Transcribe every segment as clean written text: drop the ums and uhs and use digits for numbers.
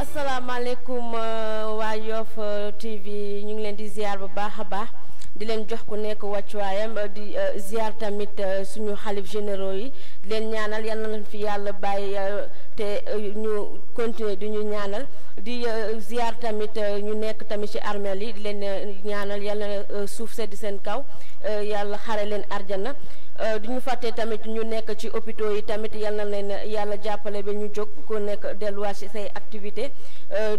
asalaamaaleykum waa Yoff TV ñu ngi leen di ziar bu baax a baax di leen jox ku nekk wàccuwaayam di ziar tamit suñu xalif généraux yi di leen ñaanal yal na leen fi yàlla bàyyi te ñu continuer di ñu ñaanal di ziar tamit ñu nekk tamit ci armeel yi di leen ñaanal yal na suuf sedd seen kaw yàlla xare leen arjana du ñu fàtte tamit ñu nekk ci hôpitaux yi tamit yal na leen yàlla jàppale ba ñu jóg ku nekk delluwaat ci say activité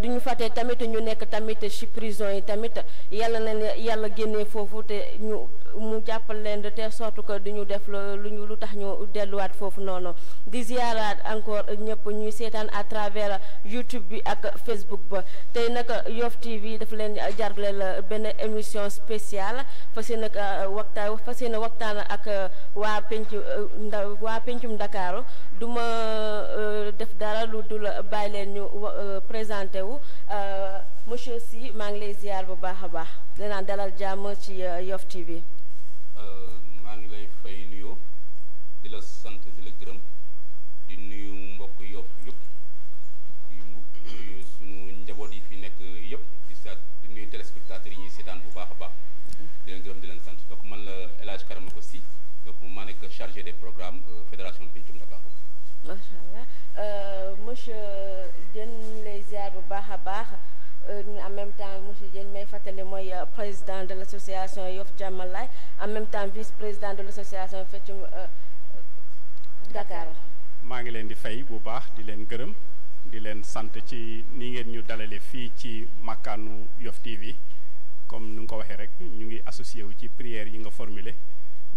du ñu fàtte tamit ñu nekk tamit ci prison yi tamit yàlla na leen yàlla génnee foofu te ñu mu jàppal leen de telle sorte que du ñu def lu tax ñu delluwaat foofu noonu di ziaraat encore ñëpp ñuy seetaan à travers YouTube bi ak Facebook ba tey nag Yoff TV dafa leen jargleel benn émission spéciale fas yéene waxtaan ak waa pencum Ndakaaru du ma def dara lu dul bàyyi leen ñu présenté wu monsieur Sy maa ngi lay ziar bu baax a baax dinaa dalal jàmm ci Yoff TV. maa ngi lay fay nuyoo di la sant di la gërëm di nuyu mbokk Yoff yëpp di nuyu sunu njaboot yi fi nekk yëpp di nuyu téléspectateurs yi ñuy seetaan bu baax a baax di leen gërëm di leen sant donc man la El Hadj Karamako Sy donc maa nekk chargé des programmes fédération pencum Ndakaaru. macha allah monsieur Diène ñu lay ziar bu baax a baax en même temps monsieur Diène may fàttali mooy président de l' association Yoff Jàmmalaay en même temps vice-président de l' association feccum Dakar. maa ngi leen di fay bu baax di leen gërëm di leen sant ci ni ngeen ñu dalale fii ci makkaanu Yoff TV comme ni nga ko waxee rek ñu ngi associé wu ci prière yi nga formulé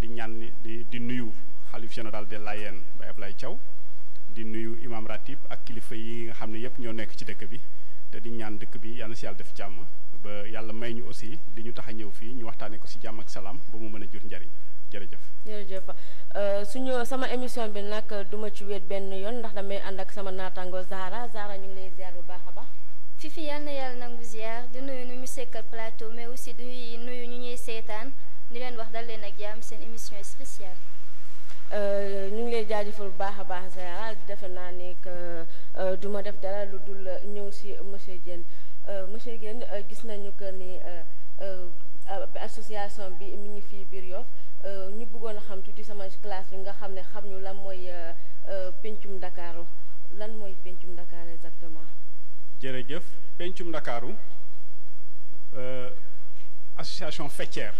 di ñaan di nuyu xalif général de Layène Baye Ablaye Thiaw di nuyu imam ratib ak kilifa yi nga xam ne yëpp ñoo nekk ci dëkk bi te di ñaan dëkk bi yal na si yàlla def jàmm ba yàlla may ñu aussi di ñu tax a ñëw fii ñu waxtaanee ko si jàmm ak salaam ba mu mën a jur njariñ jërëjëf. jërëjëf sama émission bi nag duma ci wéet benn yoon ndax damay ànd ak sama naataango Zahra ñu ngi lay ziar bu baax a baax. Fifi yal na yàlla nangu ziar di nuyu ñu sekkal plateau mais aussi di nuyu ñu ñuy seetaan di leen wax dal leen ak jàmm seen émission spéciale. ñu ngi lay jaajëfal bu baax a baax Zahra defe naa ni que du ma def dara lu dul ñëw si monsieur Diène monsieur Diène gis nañu que ni association bi mi ngi fii biir Yoff ñu bëggoon a xam tuuti sama classe bi nga xam ne xam ñu lan mooy pencum Ndakaaru lan mooy pencum Ndakaaru exactement. jërëjëf pencum Ndakaaru association faîtière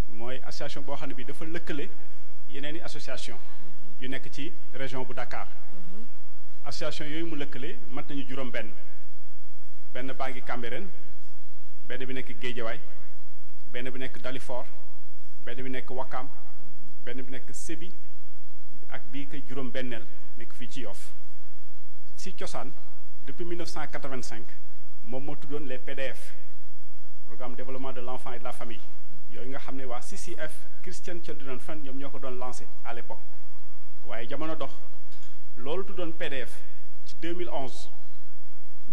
mooy association boo xam ne bi dafa lëkkale yeneen i association yu nekk ci région bu Dakar association yooyu mu lëkkale mat nañu juróom benn baa ngi Cambérène benn bi nekk Guédiawaye benn bi nekk Dalifort benn bi nekk Wakam benn bi nekk Sébi ak bii ko juróom benneel nekk fii ci Yoff si cosaan depuis 1985 moom moo tuddoon les PDF programme développement de l'enfant et de la famille yooyu nga xam ne waa CCF Christian Children Fund ñoom ñoo ko doon lancé à l'époque waaye jamono dox loolu tuddoon PDF ci 2011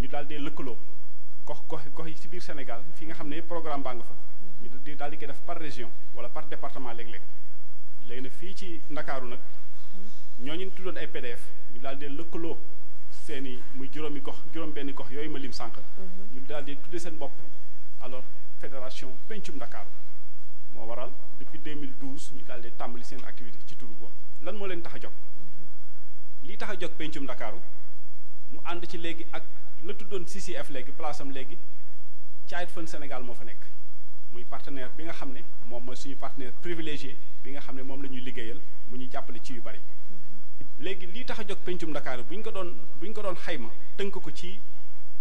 ñu daal di lëkkaloo gox yi ci biir Sénégal fi nga xam ne programme baa nga fa ñu daal di koy def par région wala par département léeg-léeg léegi nag fii ci Ndakaaru nag ñooñu tuddoon ay PDF ñu daal di lëkkaloo seeni muy juróom benni gox yooyu ma lim sànq ñu daal di tudde seen bopp alors fédération pencum Ndakaaru moo waral depuis 2012 ñu daal di tàmbali seen activité ci turu boobu lan moo leen tax a jóg lii tax a jóg pencum Ndakaaru mu ànd ci léegi ak la tuddoon CCF léegi place am léegi Child Fund Sénégal moo fa nekk muy partenaire bi nga xam ne moom mooy suñu partenaire privilégié bi nga xam ne moom la ñuy liggéeyal mu ñuy jàppale ci yu bari léegi lii tax a jóg pencum Ndakaaru bu ñu ko doon xayma tënk ko ci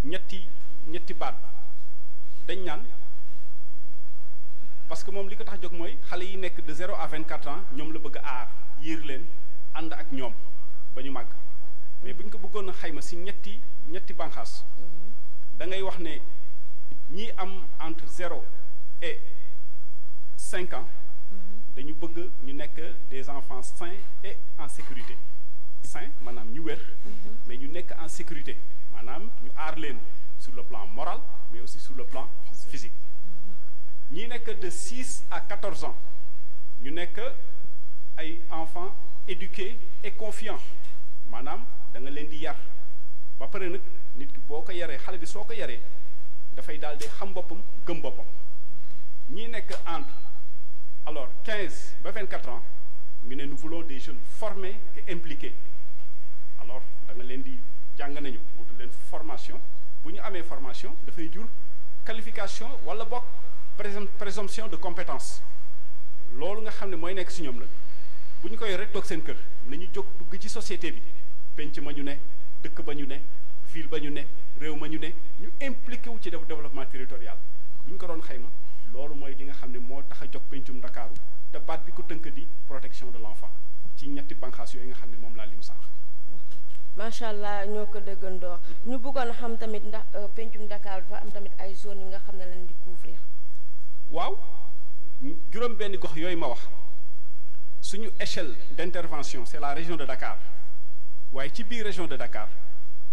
ñetti baat dañ naan parce que moom li ko tax a jóg mooy xale yi nekk de 0 à 24 ans ñoom la bëgg a aar yiir leen ànd ak ñoom ba ñu màgg mais bu ñu ko bëggoon a xayma si ñetti banqaas da ngay wax ne ñi am entre 0 et 5 ans dañu bëgg ñu nekk des enfants sains et en sécurité sains maanaam ñu wér mais ñu nekk en sécurité maanaam ñu aar leen sur le plan moral mais aussi sur le plan physique ñi nekk de 6 à 14 ans ñu nekk ay enfants éduqués et confiants maanaam da nga leen di yar ba pare nag nit ki boo ko yaree xale bi soo ko yaree dafay daal di xam boppam gëm boppam ñi nekk entre alors 15 ba 24 ans ñu ne nous voulons des jeunes formés et impliqués alors da nga leen di jàng nañu wutal leen formation bu ñu amee formation dafay jur qualification wala bokk présomption de compétence loolu nga xam ne mooy nekk si ñoom la bu ñu koy rek toog seen kër nañu jóg dugg ci société bi penc ma ñu ne dëkk ba ñu ne ville ba ñu ne réew ma ñu ne ñu impliqué wu ci développement territorial bu ñu ko doon xayma loolu mooy li nga xam ne moo tax a jóg pencum Ndakaaru te baat bi ko tënk di protection de l'enfant ci ñetti bànqaas yooyu nga xam ne moom laa lim sànq. macha allah ñoo ko dëggandoo ñu bëggoon a xam tamit ndax pencum Dakar dafa am tamit ay zones yi nga xam ne lañ di couvrir. waaw juróom benn gox yooyu ma wax suñu échelle d'intervention c'est la région de Dakar waaye ci biir région de Dakar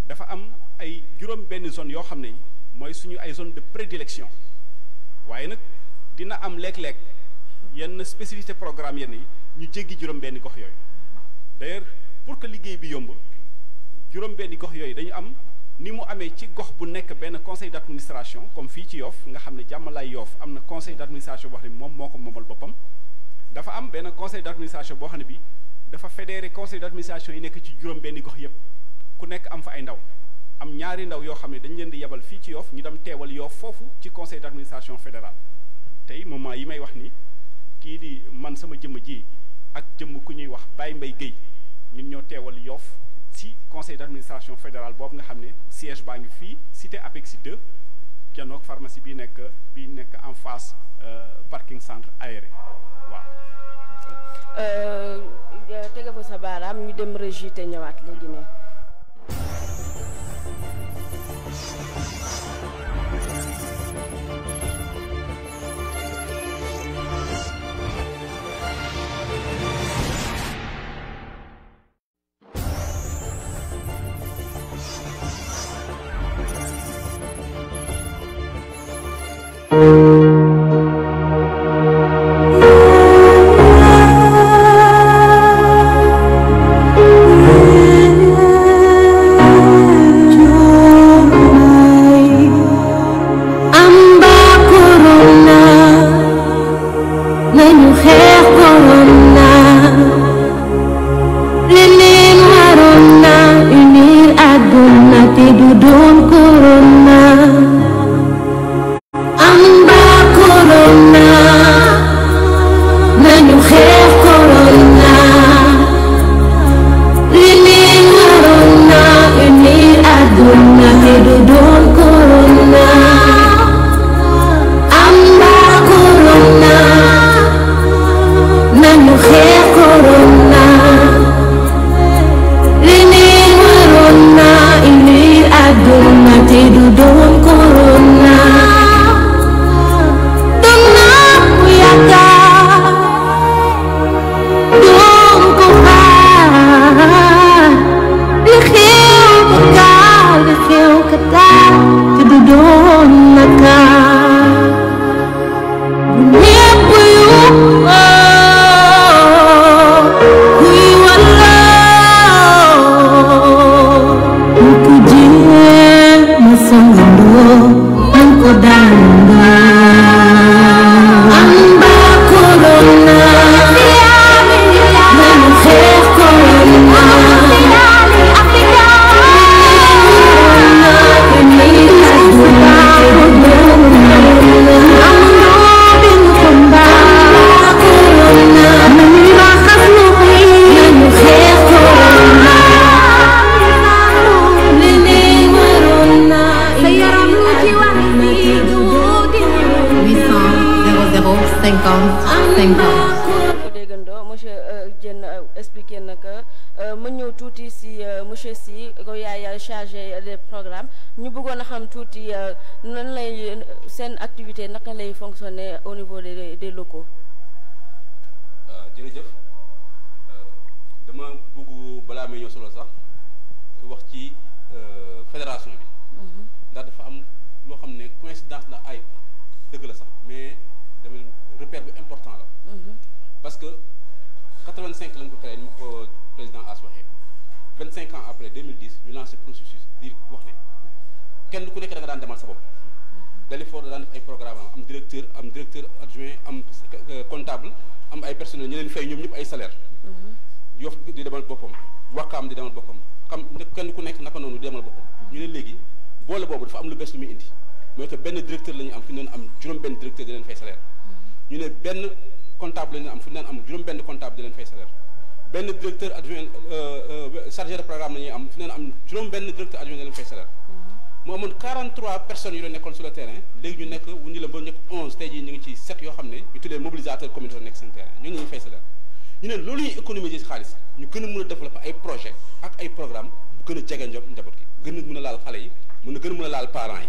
dafa am ay juróom benn zone yoo xam ne mooy suñu ay zone de prédilection waaye nag dina am léeg-léeg yenn spécificité programme yenn yi ñu jéggi juróom benn gox yooyu d'ailleurs pour que liggéey bi yomb juróom benn gox yooyu dañu am ni mu amee ci gox bu nekk benn conseil d'administration comme fii ci Yoff nga xam ne Jàmmalaay Yoff am na conseil d'administration boo xam ne moom moo ko moomal boppam dafa am benn conseil d'administration boo xam ne bi dafa fédéré conseil d'administration yi nekk ci juróom benni gox yépp ku nekk am fa ay ndaw am ñaari ndaw yoo xam ne dañu leen di yebal fii ci Yoff ñu dem teewal Yoff foofu ci conseil d'administration fédéral tey moment yi may wax ni kii di man sama jëmm ji ak jëmm ku ñuy wax Baye Mbaye Guèye ñun ñoo teewal Yoff ci conseil d'administration fédéral boobu nga xam ne siège baa ngi fii cité Apexi 2 janoog pharmacie bi nekk en face parking centre aéré waaw. tege fa sa baaraam ñu dem régie te ñëwaat léegi ne. kenn ku nekk da nga daan demal sa bopp Dalifort daan def ay programme am directeur adjoint am comptable am ay personnel ñu leen fay ñoom ñëpp ay salaire Yoff di demal boppam Wakaam di demal boppam kenn ku nekk naka noonu di demal boppam ñu ne léegi boole boobu dafa am lu bees lu muy indi mooy que benn directeur la ñu am fi ñu doon am juróom-benn directeur di leen fay salaire ñu ne benn comptable la ñu am fi ñu doon am juróom-benn comptable di leen fay salaire benn directeur adjoint chargé de programme la ñuy am fi ñu doon am juróom-benn directeur adjoint di leen fay salaire mu amoon 43 personnes yu doon nekkoon sur le terrain léegi ñu nekk wu ñu la ba nekk 11 tey jii ñu ngi ci 7 yoo xam ne ñu tuddee mobilisateur communautaire nekk seen terrain ñu ngi fay salaire ñu ne loolu ñuy économiser si xaalis ñu gën a mën a développer ay projet ak ay programme bu gën a jege njaboot gi gën a mën a laal xale yi gën a mën a laal parents yi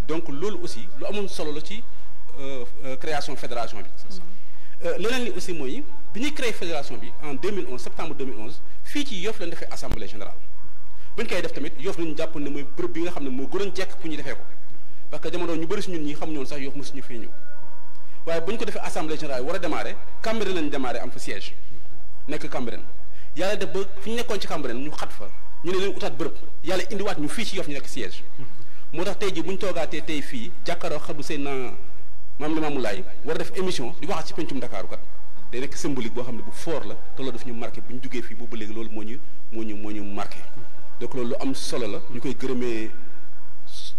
donc loolu aussi lu amoon solo la ci création fédération bi leneen li aussi mooy bi ñuy créé fédération bi en 2011 septembre 2011 fii ci Yoff lañ defee assemblée générale bu ñu koy def tamit Yoff lañu jàpp ne mooy bërëb bi nga xam ne moo gënoon jekk pour ñu defee ko parce que jamono ñu bëri si ñun ñi xam ñoon sax Yoff mosuñu fee ñëw waaye bu ñu ko defee assemblée générale war a démarrer Cambérène lañ démarrer am fa siège nekk Cambérène yàlla def ba fi ñu nekkoon ci Cambérène ñu xat fa ñu ne leen utaat bërëb yàlla indiwaat ñu fii ci Yoff ñu nekk siège moo tax tey jii bu ñu toogaatee tey fii jàkkaaroo xabu seen na Maam Limaamu Laay war a def émission di waxaat ci pencum Ndakaaru kat day nekk symbolique boo xam ne bu fort la te loolu daf ñu marqué bu ñu jugee fii boobu léegi loolu moo ñu marqué donc loolu lu am solo la ñu koy gërëmee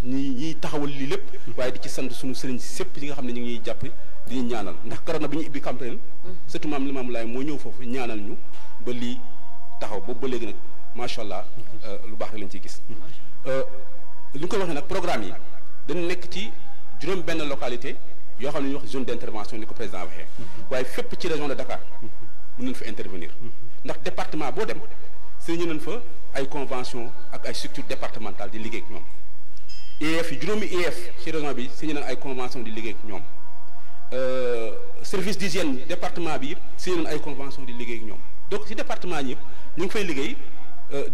ñiy taxawal lii lépp waaye di ci sant suñu sëriñ sépp yi nga xam ne ñu ngi ñuy jàpp di ñu ñaanal ndax keroog na bi ñu ibbi Cambérène surtout Maam Limaamu Laay moo ñëw foofu ñaanal ñu ba lii taxaw boobu ba léegi nag macha allah lu baax rek lañ ciy gis li ñu koy waxee nag programme yi dañu nekk ci juróom benn localité yoo xam ne ñuy wax zone d' intervention ni ko président waxee waaye fépp ci région de Dakar mën nañ fa intervenir ndax département boo dem signé nañ fa ay convention ak ay structure départementale di liggéey ak ñoom IEF yi juróomi IEF ci région bi signé nañ ay convention di liggéey ak ñoom service d'hygiène département bi yëpp signé nañ ay convention di liggéey ak ñoom donc ci département yi yëpp ñu ngi fay liggéey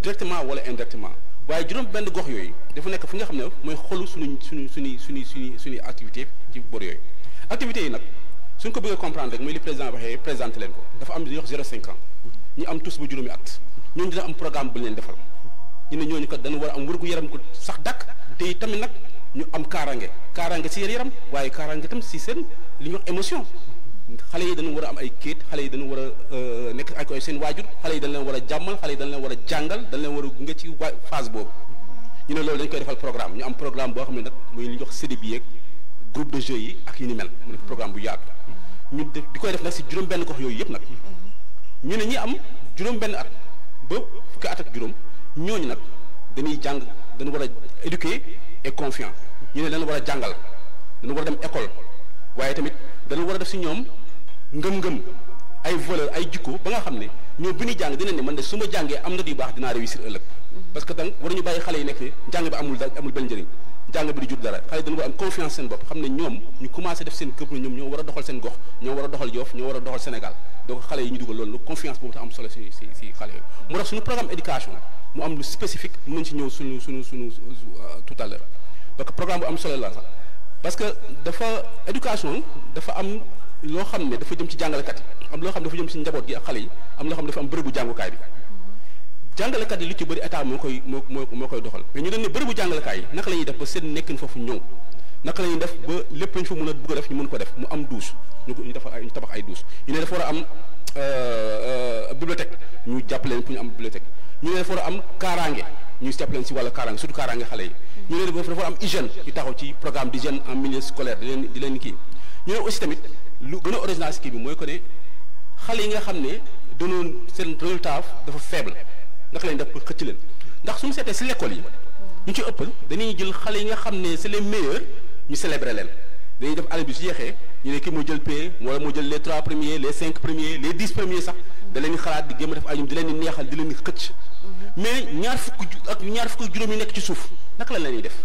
directement wala indirectement waaye juróom benn gox yooyu dafa nekk fi nga xam ne mooy xolu suñuy activité ci bor yooyu activités yi nag suñ ko bëggee comprendre rek mooy li président waxee présenté leen ko dafa am li ñuy wax 0,5 ans ñu am tous ba juróomi at ñooñu dina am programme bu leen defal ñu ne ñooñu kat dañu war a am wërgu yaram ko sax dàkk te tamit nag ñu am kaaraange si seen yaram waaye kaaraange tam si seen li ñuy wax émotion xale yi dañu war a am ay kéet xale yi dañu war a nekk ak ay seen waajur xale yi dañ leen war a jàmmal xale yi dañ leen war a jàngal dañ leen war a gunge ci phase boobu ñu ne loolu dañ koy defal programme ñu am programme boo xam ne nag mooy li ñuy wax CDB yeeg groupe de jeux yi ak yi ni mel mu nekk programme bu yaatu ñu di koy def nag si juróom benn gox yooyu yëpp nag ñu ne ñi am juróom benn at ba fukki at ak juróom ñooñu nag dañuy jàng dañu war a éduquer et confiant ñu ne dañu war a jàngal dañu war a dem école waaye tamit dañu war a def si ñoom ngëm-ngëm ay valeur ay jikko ba nga xam ne ñoom bi ñuy jàng dinañ ne man de su ma jàngee am na yu baax dinaa réussir ëllëg parce que donc waruñu bàyyi xale yi nekk jàng bi amul benn njëriñ jàng bi di jur dara xale yi dañu war am confiance seen bopp xam ne ñoom ñu commencé def seen këpp ñoom ñoo war a doxal seen gox ñoo war a doxal Yoff ñoo war a doxal Sénégal donc xale yi ñu dugal loolu confiance boobu tax am solo si xale yooyu moo tax suñu programme éducation mu am lu spécifique mën nañ ci ñëw suñu tout à l'heure parce que programme bu am solo la sax parce que dafa éducation dafa am loo xam ne dafa jëm ci jàngalekat yi am loo xam ne dafa jëm ci njaboot gi ak xale yi am loo xam ne dafa am bërëbu jàngukaay bi jàngalekat yi lu ci bëri état moo koy doxal mais ñu doon ne bërëbu jàngalekaay yi naka la ñuy def ba seen nekkin foofu ñëw naka la ñuy def ba lépp lañ fa mën a bëgg a def ñu mën ko def mu am douche ñu tabax ay douche ñu ne dafa war a am bibliothèque ñu jàppaleen pour ñu am bibliothèque ñu ne dafa war a am kaaraange ñu jàppaleen si wàllu kaaraange surtout kaaraange xale yi ñu ne dafa war a am hygiène ñu taxaw ci programme d'hygiène en milieu scolaire di leen kii ñu ne aussi tamit lu gën a original si kii bi mooy que ne xale yi nga xam ne danoon seen résultat dafa faible naka lañ def pour xëcc leen ndax suñu seetee si l'école yi ñu ci ëppal dañuy jël xale yi nga xam ne c'est les meilleurs ñu célébrer leen dañuy def année bi su jeexee ñu ne kii moo jël P wala moo jël les 3 premiers les 5 premiers les 10 premiers sax da leen di xalaat di géem a def ay ñoom di leen di neexal di leen di xëcc mais ñaar fukk juróom yi nekk ci suuf naka la leen di def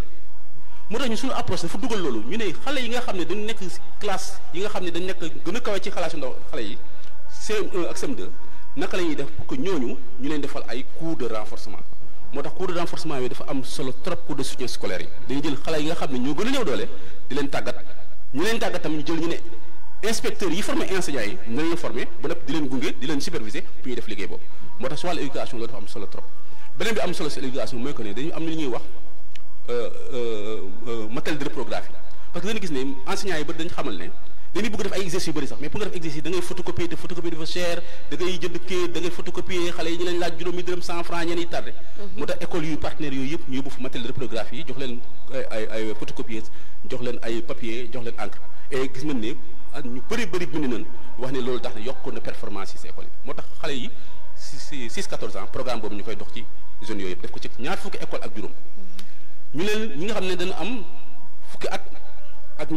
moo tax ñu suñu approche dafa dugal loolu ñu ne xale yi nga xam ne dañu nekk classe yi nga xam ne dañu nekk gën a kawe ci xalaatu ndaw xale yi CM1 ak CM2 naka la ñuy def pour que ñooñu ñu leen defal ay cours de renforcement moo tax cours de renforcement yooyu dafa am solo trop cours de soutien scolaire yi dañuy jël xale yi nga xam ne ñoo gën a néew doole di leen tàggat ñu leen tàggat tam ñu jël ñu ne inspecteurs yi formé enseignants yi ñu leen formé ba nag di leen gunge di leen superviser pour ñuy def liggéey boobu moo tax si wàllu éducation loolu dafa am solo trop beneen bi am solo si éducation mooy que ne dañu am na li ñuy wax parce que dañu gis ne enseignants yi bëri dañu xamal ne dañuy bëgg def ay exercices yu bëri sax mais pour nga def exercice da ngay photocopier te photocopier dafa cher da ngay jënd kayit da ngay photocopier xale yi ñu leen laaj juróomi dërëm 100 francs ñenn yi tardé moo tax école yu partenaires yooyu yëpp ñu yóbbu fa matériel de reprographie yi jox leen ay photocopieuses jox leen ay papier jox leen encre et gis nañ ne ak ñu bëri bind nañ wax ne loolu tax ne yokkoon na performance yi si école yi moo tax xale yi si 6-14 ans programme boobu ñu koy dox ci zones yooyu yëpp def ko ci ñaar fukki école ak juróom ñu leen ñi nga xam ne dana am fukki at ak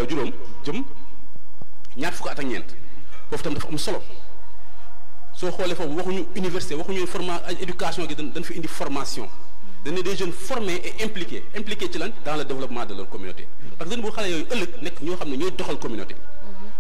juróom jëm ñaar fukki at ak ñeent foofu tam dafa am solo soo xoolee foofu waxuñu université waxuñu éducation gi dañ fi indi formation dañu des jeunes formés et impliqués ci lan dans le développement de leur communauté parce que dañu bu xale yooyu ëllëg nekk ñoo xam ne ñooy doxal communauté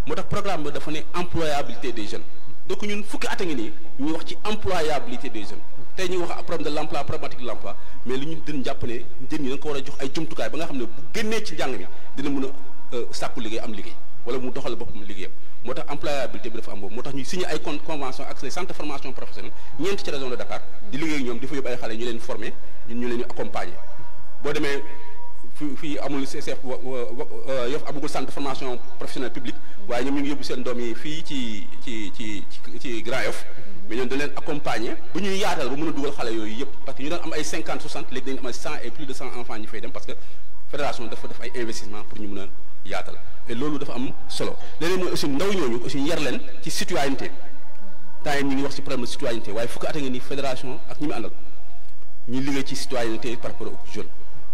moo tax programme bi dafa ne employabilité des jeunes donc ñun fukki at a ngi nii ñuy wax ci employabilité des jeunes tey ñuy wax problème de l' emploi problématique de l' emploi mais li ñu dañ jàpp ne jeunes yi dañ ko war a jox ay jumtukaay ba nga xam ne bu génnee ci njàng mi dina mën a sàkku liggéey am liggéey wala mu doxal boppam liggéeyam moo tax employabilité bi dafa am boobu moo tax ñu signé ay convention ak les centres de formation professionnelle ñeent ci région de Dakar di liggéey ñoom di fa yóbbu ay xale ñu leen former ñun ñu leen di accompagner boo demee fii amul CCF Yoff amagul centre de formation professionnelle publique waaye ñoom ñu ngi yóbbu seen doom yi fii ci Grand Yoff mais ñoom dañ leen accompagner bu ñuy yaatal ba mën a dugal xale yooyu yëpp parce que ñu doon am ay 50 60 léegi dañu am ay 100 et plus de 100 enfants ñu fay dem parce que fédération dafa def ay investissement pour ñu mën a yaatal et loolu dafa am solo léeg-léeg mooy aussi ndaw ñooñu aussi yar leen ci citoyenneté temps yi ñu ngi wax ci problème de citoyenneté waaye fukki at a ngi ni fédération ak ñi mu àndal ñu liggéey ci citoyenneté par rapport aux jeunes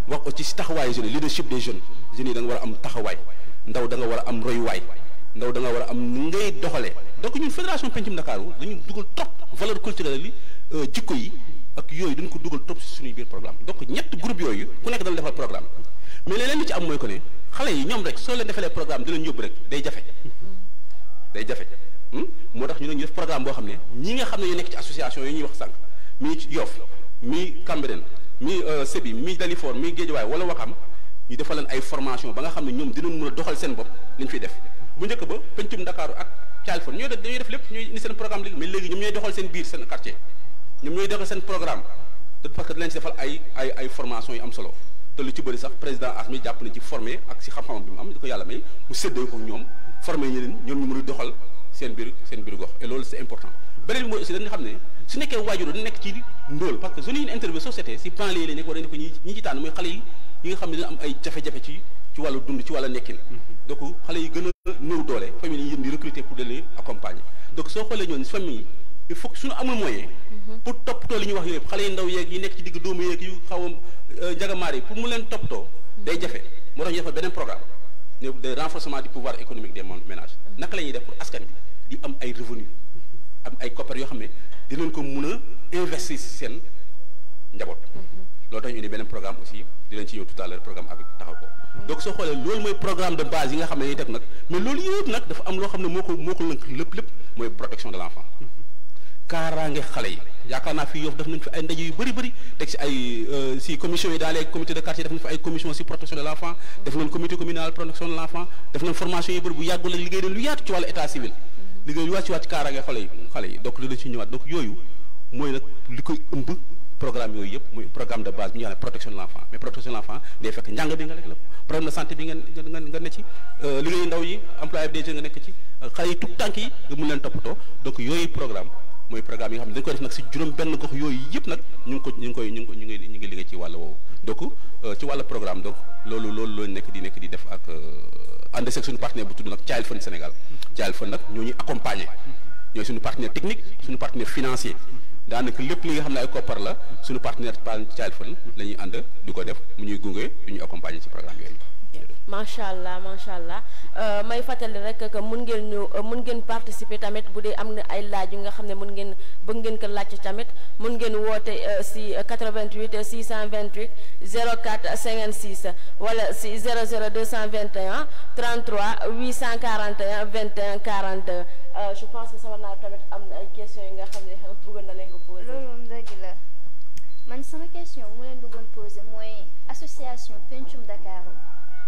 wax aussi ci taxawaayu jeunes leadership des jeunes jeunes yi da nga war a am taxawaay ndaw da nga war a am royuwaay ndaw da nga war a am ni ngay doxalee donc ñun fédération Pencum Ndakaaru dañu dugal trop valeur culturelle yi jikko yi ak yooyu dañ ko dugal trop ci suñuy biir programme donc ñett groupe yooyu ku nekk dana defal programme mais leneen li ci am mooy ko ne xale yi ñoom rek soo leen defalee programme di leen yóbbu rek day jafe moo tax ñu ne ñu def programme boo xam ne ñi nga xam ne ñu nekk ci association yi ñuy wax sànq mi Yoff mi Cambérène mi Sébi mi Dalifort mi Guédiawaye wala Wakam ñu defal leen ay formation ba nga xam ne ñoom dinañ mën a doxal seen bopp li ñu fiy def bu njëkk ba Pencum Ndakaaru ak Thialfone dañuy def lépp ñooy indi seen programme léegi mais léegi ñoom ñooy doxal seen biir seen quartier ñoom ñooy doxal seen programme te parce que dinañ si defal ay formation yu am solo te lu ci bëri sax président Asmi jàpp na ci formé ak si xam-xamam bi mu am di ko yàlla may mu séddoo ko ñoom formé ñeneen ñoom ñu mën a doxal seen biir gox et loolu c'est important beneen bi mooy aussi dañu xam ne su nekkee waajur dañu nekk ci ndóol parce que zone yi ñu interview société si banlieue yi la nekk war nañu ko ñi ci tànn mooy xale yi nga xam ne dina am ay jafe-jafe ci wàllu dund ci wàllu nekkin donc xale yi gën a néew doole famille yi di recruter pour de les accompagner donc soo xoolee ñoon famille yi il faut que suñu amul moyen pour toppatoo li ñuy wax yooyu xale yi ndaw yeeg yi nekk ci digg doomu yeeg yu xaw a njagamaar yi pour mu leen toppatoo day jafe moo tax ñu defal beneen programme de renforcement du pouvoir économique des ménages naka la ñuy def pour askan bi di am ay revenus am ay koppar yoo xam ne dinañ ko mun a investir si seen njaboot loolu tax ñu indi beneen programme aussi di leen ci ñëw tout à l'heure programme avec taxaw ko donc soo xoolee loolu mooy programme de base yi nga xam ne ñuy teg nag mais loolu yëpp nag dafa am loo xam ne moo ko lënk lépp mooy protection de l'enfant kaaraange xale yi yaakaar naa fii Yoff def nañ fi ay ndaje yu bëri teg si ay si commission yi dans les comités de quartier def nañ fi ay commission si protection de l'enfant def nañ comité communal protection de l'enfant def nañ formation yu bëri bu yàggul ak liggéey nañ lu yaatu ci wàllu état civil liggéey lu yaatu ci wàllu kaaraange xale yi donc dina ci ñëwaat donc yooyu mooy nag li koy ëmb programme yooyu yëpp mooy programme de base bi ñu wax ne protection de l'enfant mais protection de l'enfant day fekk njàng bi nga lekk la problème de santé bi nga ne ci liggéeyu ndaw yi employabilité nga nekk ci xale yi tout tànk yi nga mun leen toppatoo donc yooyu programme mooy programme yi nga xam ne dañu koy def nag si juróom benn gox yooyu yëpp nag ñu ngi liggéey ci wàll woowu donc ci wàllu programme donc loolu nekk di def ak ànd seeg suñu partenaire bu tudd nag Thialfone Sénégal Thialfone nag ñoo ñuy accompagner ñooy suñu partenaire technique suñu partenaire financier daanaka lépp li nga xam ne ay koppar la suñu partenaire Thialfone la ñuy ànd di ko def mu ñuy gunge du ñuy accompagner ci programme yooyu. macha allah may fàttali rek que mun ngeen participer tamit bu dee am na ay laaj yu nga xam ne bëgg ngeen ko laaj tamit mun ngeen woote si 88 628 04 56 wala si 00 221 33 841 21 42 je pense que sama naa tamit am na ay questions yi nga xam ne bëggoon na leen ko poser. loolu moom dëgg la man sama question mu leen bëggoon poser mooy association Pencum Ndakaaru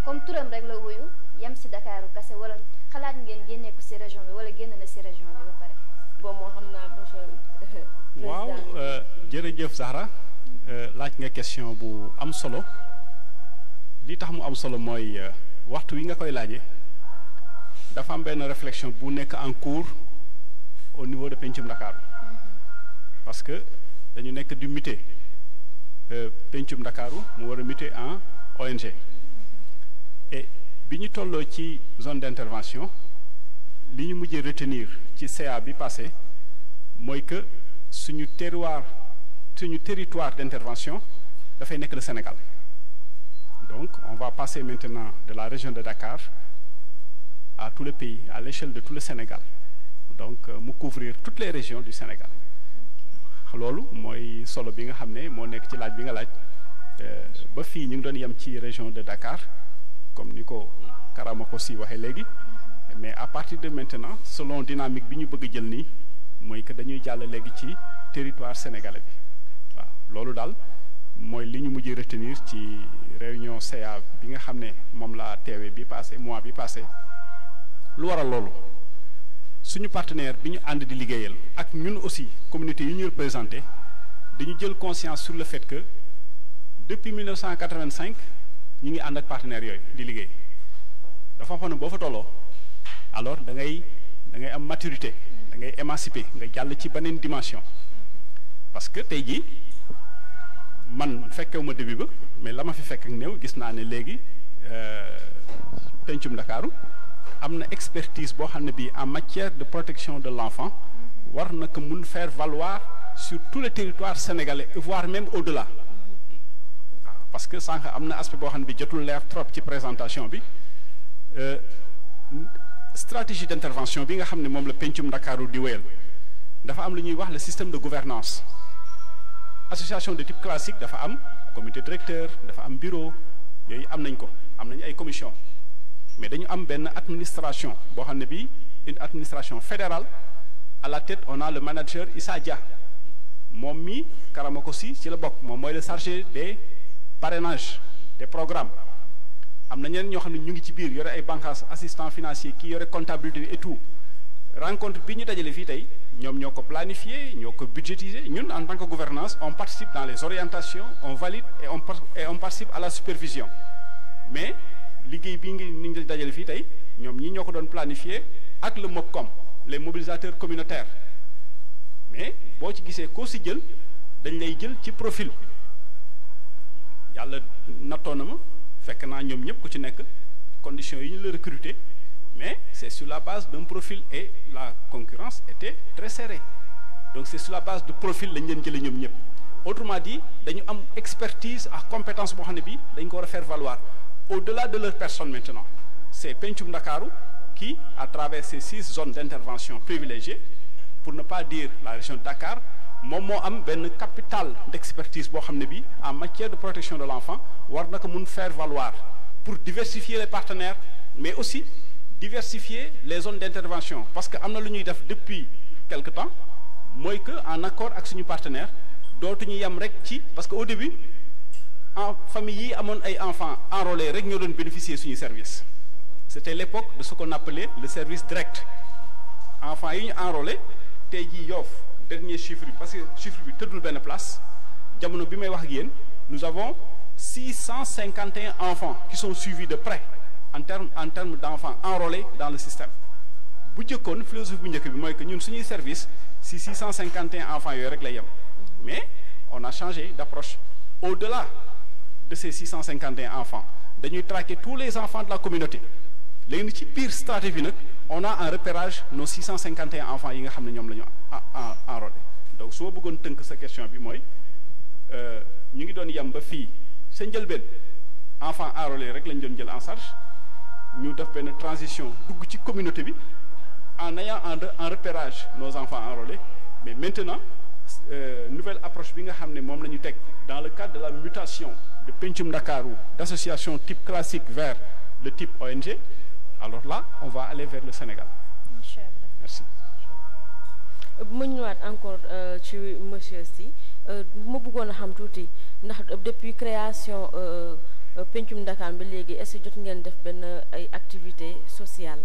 comme turam rek la wuyu yam si Dakaaru kase wala xalaat ngeen génne ko si région bi wala génn na si région bi ba pare. boobu moo xam naa monsieur. waaw jërëjëf Zahra laaj nga question bu am solo li tax mu am solo mooy waxtu wi nga koy laajee dafa am benn réflexion bu nekk en cours au niveau de Pencum Ndakaaru parce que dañu nekk di muter Pencum Ndakaaru mu war a muter en ONG et bi ñu tolloo ci zone d'intervention li ñu mujjee retenir ci CA bi passé mooy que suñu territoire d'intervention dafay nekk le Sénégal. Donc on va passer maintenant de la région de Dakar à tout le pays, à l'échelle de tout le Sénégal. Donc mu couvrir toutes les régions du Sénégal. loolu mooy solo bi nga xam ne moo nekk ci laaj bi nga laaj ba fii ñu ngi doon yem ci région de Dakar comme ni ko Karamako si waxee léegi mais à partir de maintenant selon dynamique bi ñu bëgg jël nii mooy que dañuy jàll léegi ci territoire sénégalais bi waaw loolu daal mooy li ñu mujjee retenir ci réunion CA bi nga xam ne moom laa teewee bi passé mois bi passé lu waral loolu suñu partenaire bi ñu ànd di liggéeyal ak ñun aussi communauté yi ñu représenté dañu jël conscience sur le fait que depuis 1985 ñu ngi ànd ak partenaires yooyu di liggéey dafa xam ne boo fa tolloo alors da ngay am maturité da ngay émancipé nga jàll ci beneen dimension parce que tey jii man fekkewu ma début ba mais la ma fi fekk ak néew gis naa ne léegi Pencum Ndakaaru am na expertise boo xam ne bii en matière de protection de l'enfant war na ko mun faire valoir sur tout le territoire sénégalais voire même au-delà parce que sànq am na aspect boo xam ne bi jotul leer trop ci présentation bi stratégie d'intervention bi nga xam ne moom la Pencum Ndakaaru di wéyal dafa am lu ñuy wax le système de gouvernance association de type classique dafa am comité directeur dafa am bureau yooyu am nañ ko am nañu ay commission mais dañu am benn administration boo xam ne bii une administration fédérale à la tête on a le manager Issa Dia moom mi Karamako si ci la bokk moom mooy le chargé des parrainages des programmes am na ñeneen ñoo xam ne ñu ngi ci biir yore ay bànqaas assistant financier kii yore comptabilité et tout rencontre bi ñu dajale fii tey ñoom ñoo ko planifié ñoo ko budgétisé ñun en tant que gouvernance on participe dans les orientations on valide et on participe à la supervision mais liggéey bii ngi ni ñu dajale fii tey ñoom ñi ñoo ko doon planifié ak le MOPCOM les mobilisateurs communautaires mais boo ci gisee koo si jël dañ lay jël ci profil yàlla nattoo na ma fekk naa ñoom ñëpp ku ci nekk conditions yi ñu la recruter mais c'est sur la base d'un profil et la concurrence était très serrée donc c'est sur la base de profil lañ leen jëlee ñoom ñëpp autrement dit dañu am expertise ak compétence boo xam ne bii dañ ko war a faire valoir au-delà de leur personne maintenant c'est Pencum Ndakaaru qui à travers ces 6 zones d'intervention privilégiées pour ne pas dire la région de Dakar moom moo am benn capital d'expertise boo xam ne bii en matière de protection de l'enfant war na ko mun faire valoir pour diversifier les partenaires mais aussi diversifier les zones d'intervention parce que am na lu ñuy def depuis quelque temps mooy que en accord ak suñu partenaire dootuñu yem rek ci parce que au début en famille yi amoon ay enfants enrôlés rek ñoo doon bénéficier suñu service c'était l'époque de ce qu'on appelait le service direct enfants yi ñu enrôlé tey jii Yoff dernier chiffre bi parce que chiffre bi tëddul benn place jamono bi may wax ak yéen nous avons 651 enfants qui sont suivis de près en termes d'enfants enrôlés dans le système bu jëkkoon philosophie bu njëkk bi mooy que ñun suñuy service si 651 enfants yooyu rek lay yem mais on a changé d'approche au-delà de ces 651 enfants dañuy traquer tous les enfants de la communauté léegi ci biir stratégie nag on a un repérage nos 651 enfants yi nga xam ne ñoom la ñu enrôlé donc su ma bëggoon tënk sa question bi mooy ñu ngi doon yem ba fii sa njëlbeen enfants enrôlés rek lañ doon jël en charge ñu def benn transition dugg ci communauté bi en ayant en repérage nos enfants enrôlés mais maintenant nouvelle approche bi nga xam ne moom la ñu teg dans le cadre de la mutation de Pencum Ndakaaru d'association type classique vers le type ONG alors là on va aller vers le Sénégal. Inch'Allah. Merci. mu ñëwaat encore ci monsieur Sy ma bëggoon a xam tuuti ndax depuis création Pencum Ndakaar ba léegi est-ce que jot ngeen def benn ay activités sociales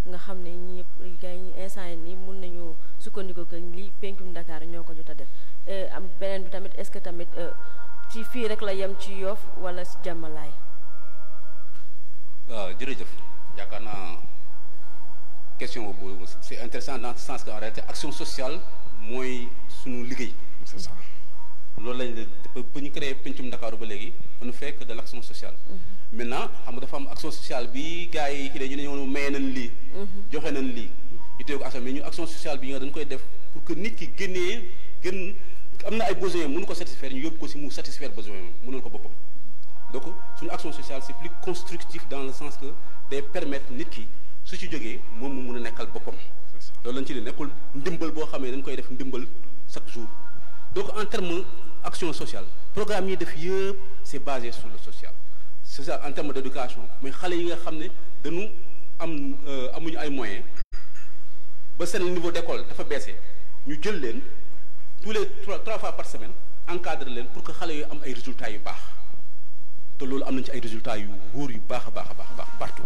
nga xam ne ñi instant yi nii mun nañu sukkandiku que li Pencum Ndakaar ñoo ko jot a def am beneen bi tamit est-ce que tamit ci fii rek la yem ci Yoff wala ci Jàmmalaay. waaw jërëjëf yaakaar naa question boobu c'est intéressant dans ce sens que en réalité action sociale mooy sunu liggéey. c'est ça. loolu lañ ba ñu créé pencum Ndakaaru ba léegi on ne fait que de l'action sociale. maintenant xam nga dafa am action sociale bi gars yi ki de ñu ne ñoo maye nañ lii. joxe nañ lii. ñu téye ko action mais ñu action sociale bi nga dañ koy def pour que nit ki gën am na ay besoins mënu ko satisfaire ñu yóbbu ko si mu satisfaire besoin mënul ko boppam. donc suñu action sociale c'est plus constructif dans le sens que day permettre nit ki su ci jógee moom mu mun a nekkal boppam. loolu lañ ci ne nekkul ndimbal boo xamee dañ koy def ndimbal chaque jour. donc en termes action sociale programme yi def yëpp c'est basé sur le social. social en termes d'éducation mais xale yi nga xam ne dañu amuñu ay moyens ba seen niveau d'école dafa baissé ñu jël leen tous les trois fois par semaine encadrer leen pour que xale yu am ay résultats yu baax te loolu am nañ ci ay résultats yu wóor yu baax a baax partout.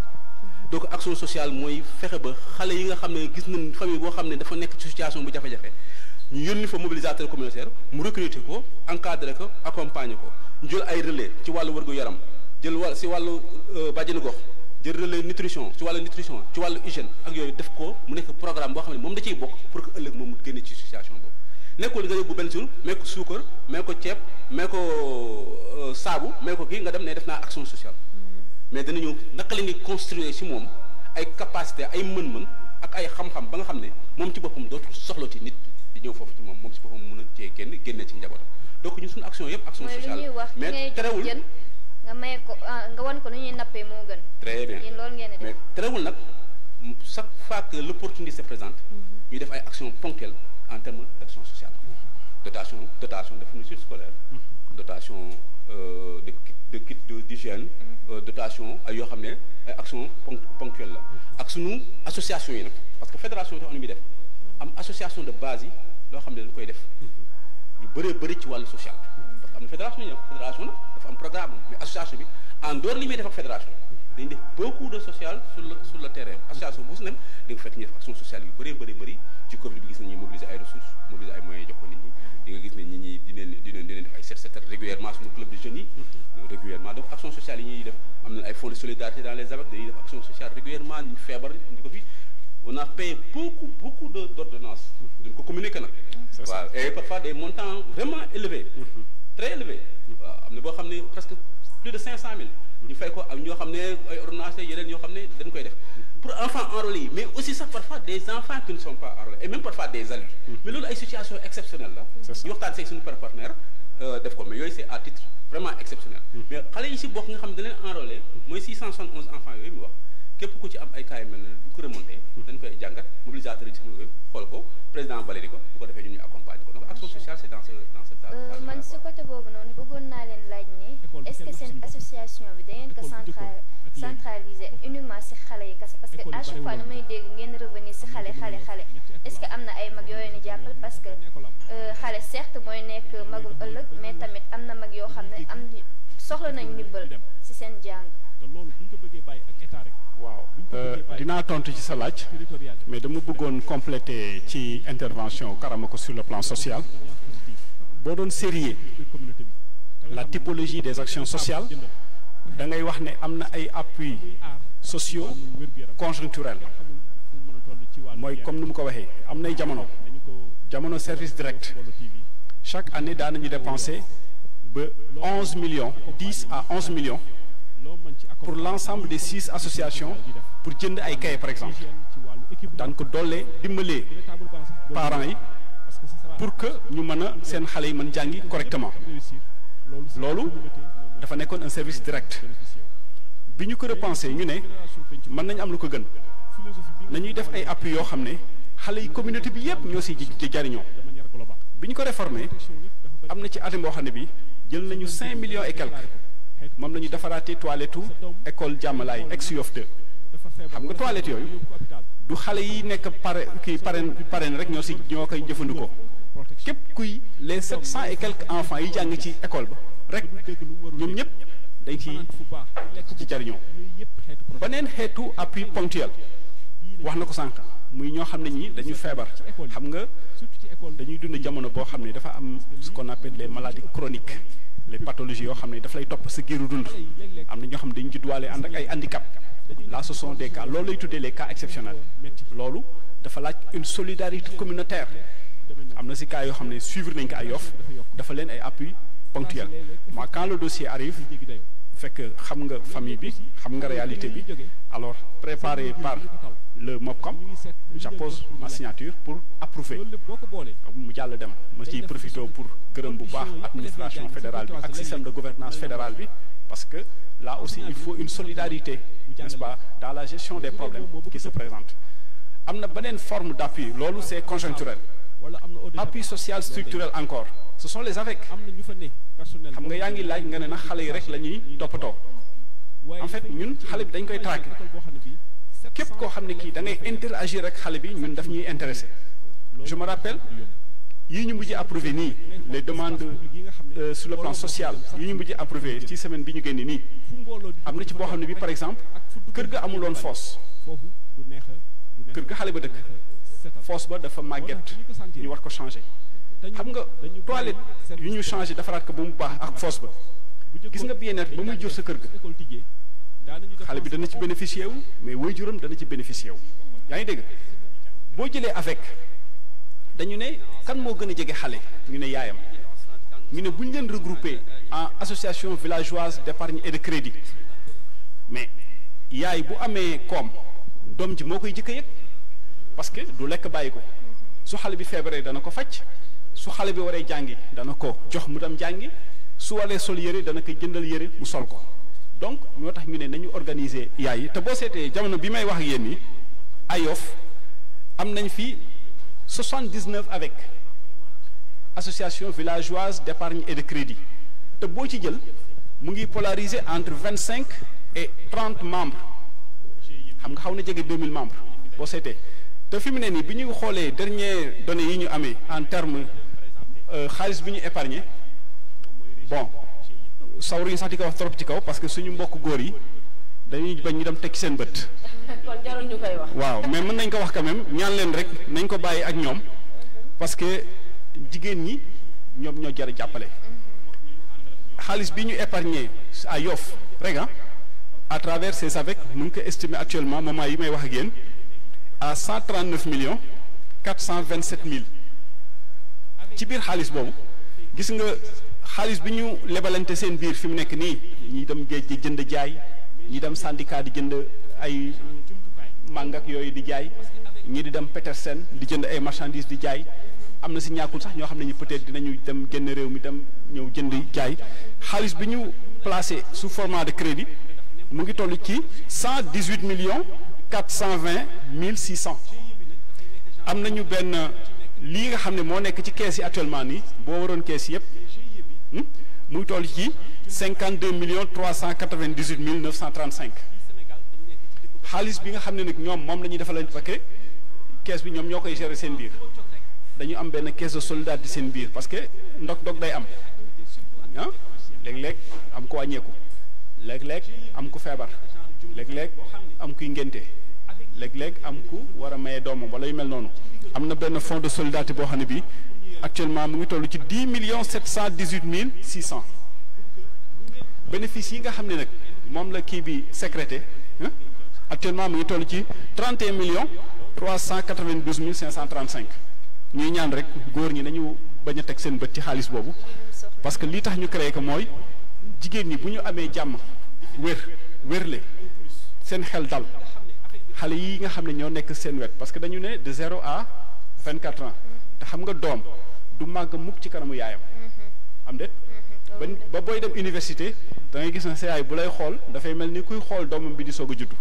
donc action sociale mooy fexe ba xale yi nga xam ne gis nañ famille boo xam ne dafa nekk ci situation bu jafe-jafe ñu yónni fa mobilisateur communautaire mu recruter ko encadrer ko accompagner ko ñu jël ay relais ci wàllu wërgu yaram jël si wàllu bàjjenu gox jël relais nutrition ci wàllu hygiène ak yooyu def ko mu nekk programme boo xam ne moom da ciy bokk pour que ëllëg moom mu génne ci situation boobu nekkul nga yóbbu benn jour may ko suukar may ko ceeb may ko saabu may ko kii nga dem ne def naa action sociale mais danañu naka la ñuy construire ci moom ay capacité ay mën-mën ak ay xam-xam ba nga xam ne moom ci boppam dootul soxlati nit di ñëw foofu ci moom ci boppam mën a cee génne ci njabootam donc ñun suñu action yëpp action sociale mais terewul nga may ko nga wan ko nu ñuy nappee moo gën. très bien yéen loolu ngeen di def mais terewul nag chaque fois que l'opportunité se présente ñuy def ay actions ponctuelles en termes d'action sociale dotation de fourniture scolaire dotation de kit d'hygiène dotation ay yoo xam ne ay actions ponctuelles la ak sunu association yi nag parce que fédération yi dafa am lu muy def am association de base yi loo xam ne dañ koy def lu bëree bëri ci wàllu social parce que am na fédération yi nag fédération nag dafa am programme mais association bi en dehors li muy def ak fédération dañuy def beaucoup de social sur le terrain association bu si nem di nga fekk ñu def action sociale yu bëree bëri ci Covid bi gis nañu mobiliser ay ressources mobiliser ay moyens jox ko nit ñi di nga gis ne nit ñi di leen def ay set régulièrement suñu club de jeunes yi régulièrement donc action sociale yi ñuy def am na ay fonds de solidarité dans les AVEC dañuy def action sociale régulièrement ñu feebar ñu ko fi on a payé beaucoup d'ordonnances duñ ko communiquer nag waaw et parfois des montants vraiment élevés très élevés waaw am na boo xam ne presque plus de 500 000 ñu fay ko ak ñoo xam ne ay ordonnances yeneen yoo xam ne dañ koy def pour enfants enrôlés yi mais aussi sax parfois des enfants qui ne sont pas enrôlés et même parfois des adultes mais loolu ay situation exceptionnelle la ñu waxtaan seeg suñu partenaire def ko mais yooyu c'est à titre vraiment exceptionnel mais xale yi si bokk nga xam ne da leen enrôlé mooy 671 enfants yooyu mu wax képp ku ci am ay cas yu mel ne bu ko remonté dañ koy jàngat mobilisateur yi sama xool ko président validé ko bu ko defee ñun ñu accompagner ko donc action sociale c'est dans ce man si côté boobu noonu bëggoon naa leen laaj ne est-ce que seen association bi da ngeen ko centraliser uniquement si xale yi kese parce que à chaque fois nu may dégg ngeen revenir si xale est-ce que am na ay mag yooyu ni jàppal parce que xale certes mooy nekk magum ëllëg mais tamit am na mag yoo xam ne soxla nañ ndimbal si seen jàng waaw dinaa tontu ci sa laaj mais dama bëggoon compléter ci intervention Karamako sur le plan social boo doon sérieux la typologie des actions sociales da ngay wax ne am na ay appuis sociaux conjoncturels mooy comme ni mu ko waxee am nay jamono service direct chaque année daan nañu dépenser ba 10 à 11 millions pour l'ensemble des 6 associations pour jënd ay cahiers par exemple daan ko dollee dimbalee parents yi pour que ñu mën a seen xale yi mën jàngi correctement loolu dafa nekkoon un service direct bi ñu ko repensé ñu ne mën nañu am lu ko gën nañuy def ay appui yoo xam ne xale yi communauté bi yépp ñoo si jariñoo bi ñu ko réformé am na ci atem boo xam ne bi jël nañu 5 millions et quelques moom la ñu defaraatee toilette école Jàmmalaay ex-Yoff 2 xam nga toilette yooyu du xale yi nekk parrain rek ñoo koy jëfandikoo képp kuy les 700 et quelques enfants yi jàng ci école ba rek ñoom ñëpp dañ ci jariñoo beneen xeetu appui ponctuel wax na ko sànq muy ñoo xam ne ñi dañu feebar xam nga dañuy dund jamono boo xam ne dafa am ce qu'on appelle les maladies chroniques les pathologies yoo xam ne daf lay topp sa giiru dund am na ñoo xam ne dañu judduwaale ànd ak ay handicap là ce sont des cas loolu lay tuddee les cas exceptionnels loolu dafa laaj une solidarité communautaire am na si cas yoo xam ne suivre nañ ko ay Yoff dafa leen ay appui ponctuel mais quand le dossier arrive fekk xam nga famille bi xam nga réalité bi alors préparé par le MOPCOM j'appose ma signature pour approuver mu jàll dem ma ciy profité pour gërëm bu baax administration fédérale bi ak système de gouvernance fédérale bi parce que là aussi il faut une solidarité n'est-ce pas dans la gestion des problèmes qui se présentent am na beneen forme d'appui loolu c'est conjoncturel appui social structurel encore ce sont les AVEC xam nga yaa ngi laaj nga ne nag xale yi rek la ñuy toppatoo en fait ñun xale bi dañ koy traqué képp koo xam ne kii da ngay interagir ak xale bi ñun daf ñuy intéressé je me rappelle yii ñu mujj approuvé nii les demandes sur le plan social yii ñu mujj approuvé ci semaine bi ñu génne nii am na ci boo xam ne bi par exemple kër ga amuloon fosse kër ga xale ba dëkk fosse ba dafa màgget ñu war ko changé xam nga toilette yu ñu changé defaraat ko ba mu baax ak fosse ba gis nga bien-être ba muy jur sa kër ga xale bi dana ci bénéficier wu mais waajuram dana ci bénéficier wu yaa ngi dégg boo jëlee avec dañu ne kan moo gën a jege xale ñu ne yaayam ñu ne bu ñu leen regroupé en association villageoise d'épargne et de crédit mais yaay bu amee koom doom ji moo koy jëkk a yëg parce que du lekk bàyyi ko su xale bi feebaree dana ko faj su xale bi waree jàngi dana ko jox mu dem jàngi su waree sol yére dana ko jëndal yére mu sol ko donc moo tax ñu ne nañu organiser yaay yi te boo seetee jamono bi may wax ak yéen nii ay Yoff am nañ fi 79 avec association villageoise d'épargne et de crédit te boo ci jël mu ngi polariser entre 25 et 30 membres xam nga xaw na jege 2000 membres boo seetee te fi mu ne nii bi ñu xoolee dernier données yi ñu amee en terme xaalis bi ñu épargné bon sawruñu sax di ko wax trop ci kaw parce que suñu mbokk góor yi dañuy bañ ñu dem tekki seen bët. kon jarul ñu koy wax. waaw mais mën nañ ko wax quand même ñaan leen rek nañ ko bàyyi ak ñoom parce que jigéen ñi ñoom ñoo jar a jàppale xaalis bi ñu épargné à Yoff rek à travers ces avec mu ngi ko estimé actuellement moment yi may wax ak yéen à 139 millions 427 mille ci biir xaalis boobu gis nga xaalis bi ñu lebalante seen biir fi mu nekk nii ñi dem géej di jënd jaay ñi dem syndicat di jënd ay màngak yooyu di jaay ñi di dem Petersen di jënd ay marchandises di jaay am na si ñàkkul sax ñoo xam ne ñu peut-être dinañu dem génn réew mi dem ñëw jënd jaay xaalis bi ñu placé sous format de crédit mu ngi toll ci 118 millions 420 mille 600 am nañu benn lii nga xam ne moo nekk ci kees yi actuellement nii boo waroon kees yëpp mu ngi toll ci 52 millions 398 mille 935 xaalis bi nga xam ne nag ñoom moom la ñuy defal parce que kees bi ñoom ñoo koy gérer seen biir dañu am benn caisse de solidarité seen biir parce que ndog day am léeg-léeg am ko wàññeeku léeg-léeg am ku feebar léeg-léeg am kuy ngénte léeg-léeg am ku war a maye doomam wala yu mel noonu am na benn fonds de solidarité boo xam ne bii actuellement mu ngi toll ci 10 millions 718 mille 600 bénéfice yi nga xam ne nag moom la kii bi sécrété actuellement mu ngi toll ci 31 millions 392 mille 535 ñuy ñaan rek góor ñi nañu bañ a teg seen bët ci xaalis boobu parce que lii tax ñu créé ko mooy jigéen ñi bu ñu amee jàmm wérle seen xel dal xale yi nga xam ne ñoo nekk seen wet parce que dañu ne de 0 à 24 ans te xam nga doom du màgg mukk ci kanamu yaayam am déet ba booy dem université da ngay gis na sa yaay bu lay xool dafay mel ni kuy xool doomam bi di soog a juddu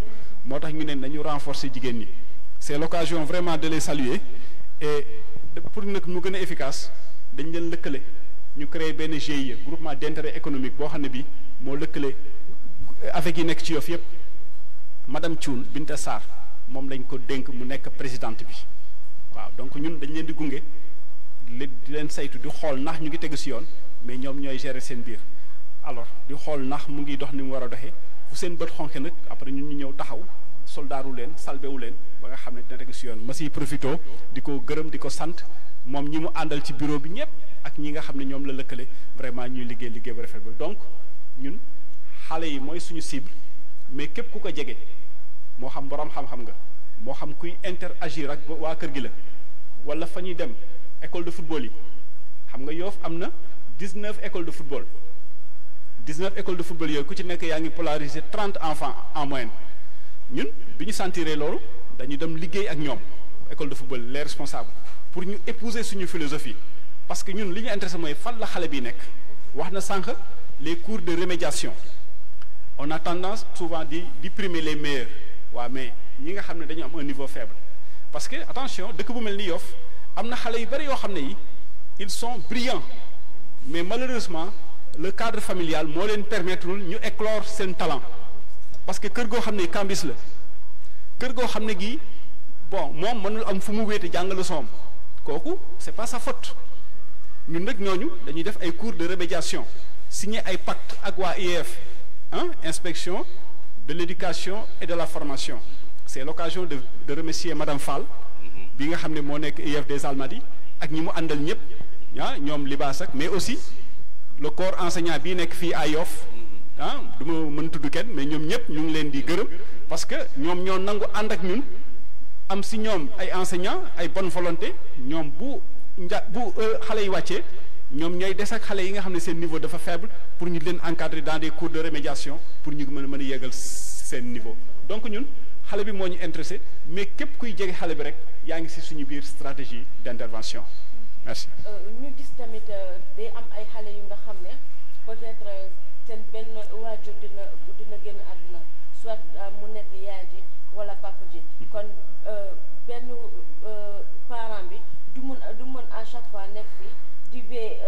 moo tax ñu ne nañu renforcer jigéen ñi c'est l'occasion vraiment de les saluer et pour nag mu gën a efficace dañ leen lëkkale ñu créer benn GIE groupement d'intérêt économique boo xam ne bi moo lëkkale avec yi nekk ci Yoff yëpp madame Thioune Binta Sarr moom lañ ko dénk mu nekk présidente bi waaw donc ñun dañ leen di gunge di leen saytu di xool ndax ñu ngi tegu si yoon mais ñoom ñooy gérer seen biir alors di xool ndax mu ngi dox ni mu war a doxee fu seen bët xonke nag après ñun ñu ñëw taxaw soldaaru leen salbewu leen ba nga xam ne dina tegu si yoon ma siy profito di ko gërëm di ko sant moom ñi mu àndal ci bureau bi ñëpp ak ñi nga xam ne ñoom la lëkkale vraiment ñuy liggéey ba rafet ba donc ñun xale yi mooy suñu cible mais képp ku ko jege moo xam borom xam-xam nga moo xam kuy interagir ak waa kër gi la wala fa ñuy dem école de football yi xam nga Yoff am na 19 écoles de football 19 écoles de football yooyu ku ci nekk yaa ngi polariser 30 enfants en moyenne ñun bi ñu sentiree loolu dañu dem liggéey ak ñoom école de football les responsables pour ñu épouser suñu philosophie parce que ñun li ñu intéressé mooy fan la xale bi nekk wax na sànq les cours de remédiation on a tendance souvent di primer les meilleurs waaw mais ñi nga xam ne dañu am un niveau faible parce que attention dëkk bu mel ni Yoff am na xale yu bari yoo xam ne yi ils sont brillants mais malheureusement le cadre familial moo leen permettre ñu éclore seen talent parce que kër goo xam ne cambis la kër goo xam ne gii bon moom mënul am fu mu wéete jàng leçon kooku c'est pas sa faute ñun nag ñooñu dañuy def ay cours de remédiation signer ay pacte ak waa IEF inspection de l'éducation et de la formation c'est l'occasion de remercier madame Fall bi nga xam ne moo nekk IEF des Almadies ak ñi mu àndal ñëpp ñoom libaas ak mais aussi le corps enseignant bii nekk fii à Yoff du ma mën tudd kenn mais ñoom ñëpp ñu ngi leen di gërëm parce que ñoom ñoo nangu ànd ak ñun am si ñoom ay enseignants ay bonne volonté ñoom bu xale yi wàccee ñoom ñooy des ak xale yi nga xam ne seen niveau dafa faible pour ñu leen encadrer dans des cours de remédiation pour ñu mën a yeggal seen niveau donc ñun xale bi moo ñu intéressé mais képp kuy jege xale bi rek yaa ngi si suñu biir stratégie d'intervention merci. ñu gis tamit day am ay xale yu nga xam ne peut-être seen benn waajur dina génn àdduna soit mu nekk yaay ji wala papa ji kon benn parent bi du mën à chaque fois nekk fii di vee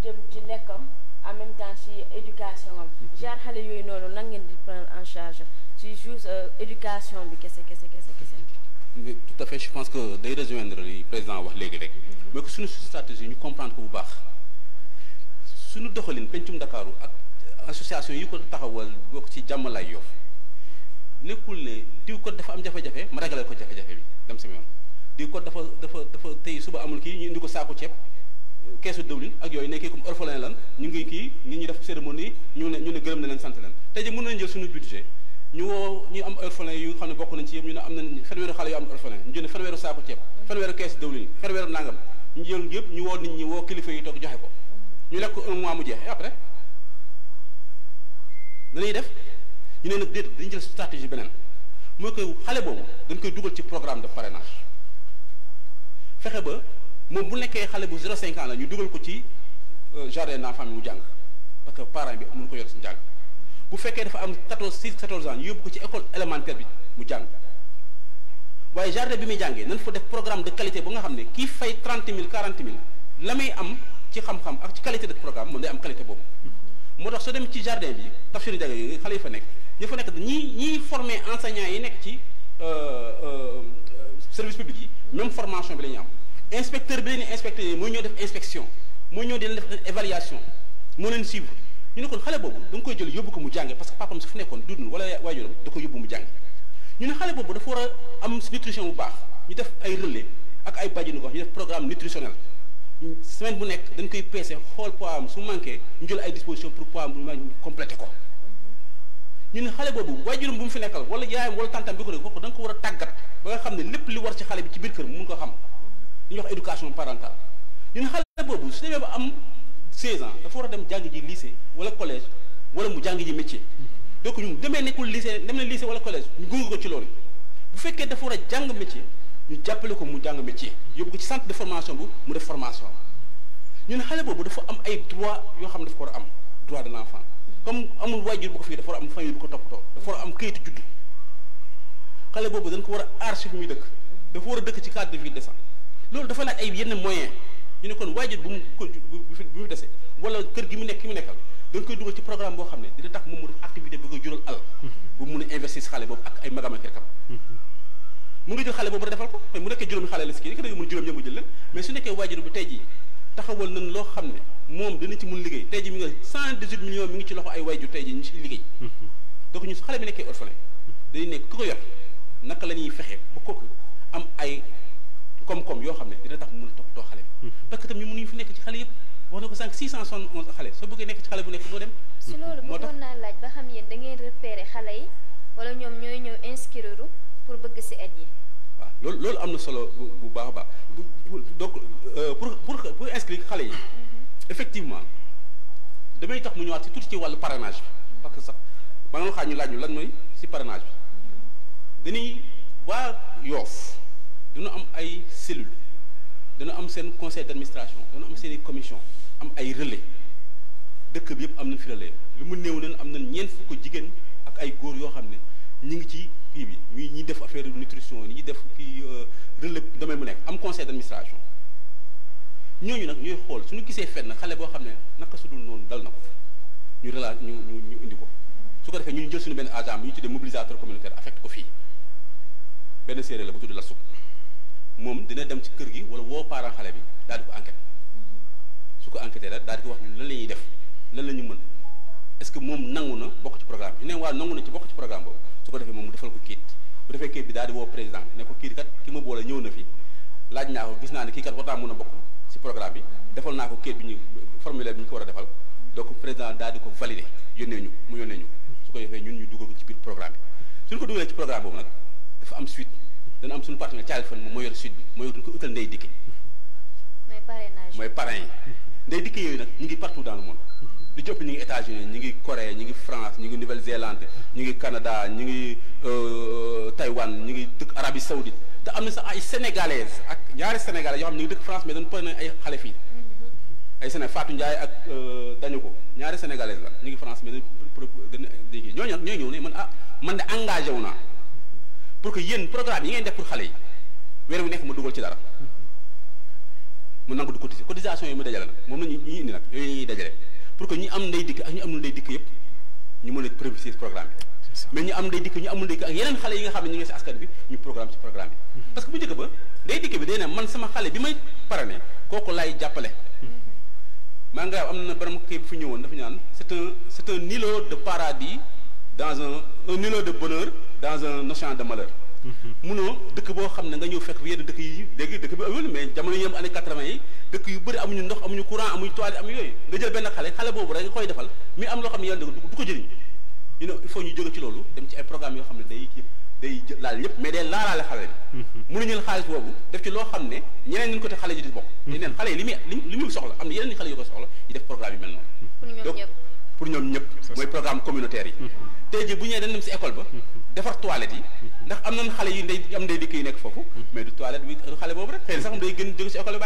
dem ci lekkam en même temps ci éducation am genre xale yooyu noonu nan ngeen di prendre en charge ci juste éducation bi kese. mais tout à fait je pense que day rejoindre li président wax léegi rek mais que suñu stratégie ñu comprendre ko bu baax suñu doxalin pencum Ndakaaru ak association yi ko taxawal bokk ci jàmmalaay Yoff nekkul ne diw ko dafa am jafe-jafe ma ragalal ko jafe-jafe bi dem sama yoon diw ko dafa tey suba amul kii ñu indi ko saako ceeb keesu dëwlin ak yooyu nekkee comme orphelin lan ñu ngi kii ñu def cérémonie ñu ne gërëm na leen sant leen tey jii mën nañu jël suñu budget ñu woo ñu am orphelin yu nga xam ne bokk nañ ci yëpp ñu ne am nañ fanweeru xale yu am orphelin ñu jënd fanweeru saako ceeb fanweeru keesu dëwlin fanweeru nangam ñu jël yëpp ñu woo nit ñi woo kilifa yi toog joxe ko ñu lekk ko un mois mu jeex et après dañuy def ñu ne nag déedéet dañu jël stratégie beneen mooy que xale boobu dañ koy dugal ci programme de parrainage fexe ba moom bu nekkee xale bu 0,5 ans la ñu dugal ko ci jardin d'enfants mu jàng parce que parent bi mënu ko yor si njàng bu fekkee dafa am 14 ans ñu yóbbu ko ci école élémentaire bi mu jàng waaye jardin bi muy jàngee nañ fa def programme de qualité ba nga xam ne kii fay 30 000 40 000 la muy am ci xam-xam ak ci qualité de programme moom day am qualité boobu moo tax soo dem ci jardin bi Tafsir Ndiaga yi xale yi fa nekk ñi fa nekk ñiy former enseignants yi nekk ci service public yi même formation bi la ñu am inspecteur bi leen inspecteur yi mooy ñoo def inspection mooy ñoo di leen def évaluation moo leen suivre ñu ne kon xale boobu da nga koy jël yóbbu ko mu jànge parce que papam su fi nekkoon dund wala waajuram da ko yóbbu mu jànge ñu ne xale boobu dafa war a am nutrition bu baax ñu def ay relais ak ay bàjjenu gox ñu def programme nutritionnel semaine bu nekk dañ koy peese xool poids am su manqué ñu jël ay disposition pour poids am ñu complété ko ñu ne xale boobu waajuram bu mu fi nekkal wala yaayam wala tantam bi ko def da nga ko war a tàggat ba nga xam ne lépp li war ci xale bi ci biir kër mu mun ko xam ñu wax éducation parentale ñu ne xale boobu su demee ba am 16 ans dafa war a dem jàng ji lycée wala collège wala mu jàng ji métier donc ñun demee nekkul lycée dem na lycée wala collège ñu gunge ko ci loolu bu fekkee dafa war a jàng métier ñu jàppale ko mu jàng métier yóbbu ko ci centre de formation bu mu def formation ñu ne xale boobu dafa am ay droit yoo xam ne dafa war a am droit de l'enfant comme amul waajur bu ko fii dafa war a am famille bu ko toppatoo dafa war a am kayitu juddu xale boobu dañ ko war a aar si fi muy dëkk dafa war a dëkk ci cadre de vie décent loolu dafa laaj ay yenn moyen ñu ne kon waajur bu mu dese wala kër gi mu nekk ki mu nekkal dañ koy dugal ci programme boo xam ne dina tax moom mu def activité bi koy jural alal bu mu mun a investir si xale boobu ak ay magam ak rekkam mu ngi jël xale boobu defal ko mais mu nekkee juróomi xale la si kii da nga mun juróom yëngu jël leen mais su nekkee waajur bi tey jii taxawal nañ loo xam ne moom dina ci mun liggéey tey jii mi nga 118 millions mi ngi ci loxo ay waajur tey jii ñu si liggéey donc ñu xale bi nekkee orphelin dañuy nekk ku ko yor naka la ñuy fexe ba kooku am ay koom-koom yoo xam ne dina tax mu mën a toppatoo xale bi parce que tam ñu mënuñu fi nekk ci xale yëpp wax na ko sànq 671 xale soo bëggee nekk ci xale bu nekk doo dem si loolu bëggoon naa laaj ba xam yéen da ngeen repérer xale yi wala ñoom ñooy ñëw inscrire pour bëgg si aide yi waaw loolu am na solo bu baax a baax donc pour inscrire xale yi effectivement damay tax mu ñëwaat si tuuti ci wàllu parrainage bi parce que sax ba nga xaar ñu laaj ñu lan mooy si parrainage bi dañuy waa Yoff dina am ay cellule dana am seen conseil d'administration dana am seen i commission am ay relais dëkk bi yëpp am na fi relais lu mu néew nen am na ñeent fukk jigéen ak ay góor yoo xam ne ñu ngi ci kii bi ñi def affaire nutrition ñi def kii relais domaine bu nekk am conseil d'administration ñooñu nag ñooy xool suñu gisee fenn xale boo xam ne naka su dul noonu dal na ko ñu ñu indi ko su ko defee ñu jël suñu benn agent bi ñu tuddee mobilisateur communautaire affecté ko fii benn séeréer la bu tudd la suk moom dina dem ci kër gi wala woo parent xale bi daal di ko enquête su ko enquêté la daal di ko wax ñun lan la ñuy def lan la ñu mën est-ce que moom nangu na bokk ci programme bi ñu ne waaw nangu na ci bokk ci programme boobu su ko defee moom mu defal ko kiit bu defee kiit bi daal di woo président bi ne ko kii kat ki ma boole ñëw na fi laaj naa ko gis naa ne kii kat war naa mën a bokk ci programme bi defal naa ko kiit bi ñu formulaire bi ñu ko war a defal donc président daal di ko valider yónnee ñu mu yónnee ñu su ko defee ñun ñu dugal ko ci biir programme bi suñu ko dugalee ci programme boobu nag dafa am suite dana am suñu partenaire Thial Fan moom moo yor suite bi moo yor duñ ko utal ndey dikki mooy parrain yi ndey dikki yooyu nag ñu ngi partout dans le monde lu jëpp ñu ngi États-Unis ñu ngi Corée ñu ngi France ñu ngi Nouvelle-Zélande ñu ngi Canada ñu ngi Taïwan ñu ngi dëkk Arabie Saoudite te am na sax ay sénégalaises ak ñaari sénégalais yoo xam ne ñu ngi dëkk France mais dañu pare ay xale fii ay Sénégal Fatou Ndiaye ak dañu ko ñaari sénégalaises la ñu ngi France mais dañu ñooñu nag ñooy ñëw ne man de engagé wu naa pour que yéen programme yi ngeen def pour xale yi weer wu nekk ma dugal ci dara mu nangu du cotisation yi mu dajale nag moom la ñu indi nag yooyu ñuy dajale pour que ñi am ndey dikk ak ñu amul ndey dikk yëpp ñu mën a préviser programme bi mais ñu am ndey dikk ñu amul ndey dikk ak yeneen xale yi nga xam ne ñu ngi si askan bi ñu programme ci programme bi parce que bu njëkk ba ndey dikk bi day ne man sama xale bi may parrainé kooku laay jàppale maa ngi am na borom kii bu fi ñëwoon dafa ñaan c'est un îlot de paradis dans un îlot de bonheur dans un océan de malheur munoo dëkk boo xam ne nga ñëw fekk yenn dëkk yi léegi dëkk bi amul mais jamono yi am année 80 yi dëkk yu bëri amuñu ndox amuñu courant amuñu toilette amuñu yooyu nga jël benn xale boobu rek nga koy defal mais am loo xam ne yàlla du ko jëriñ il faut ñu jóge ci loolu dem ci ay programme yoo xam ne day laal ñëpp mais day laalaale xale bi mënuñu jël xaalis boobu def ci loo xam ne ñeneen ñu ko te xale ji di bokk ñeneen xale yi li muy soxla am na yeneen xale yu ko soxla ñu def programme yi mel noonu donc pour ñoom ñëpp mooy programme communautaire yi tey jii bu ñëwee dañ dem si école ba defar toilette yi ndax am nañ xale yi am ndey dikk yi nekk foofu mais du toilette bi xale boobu rek xëy na sax day gën jóge si école bi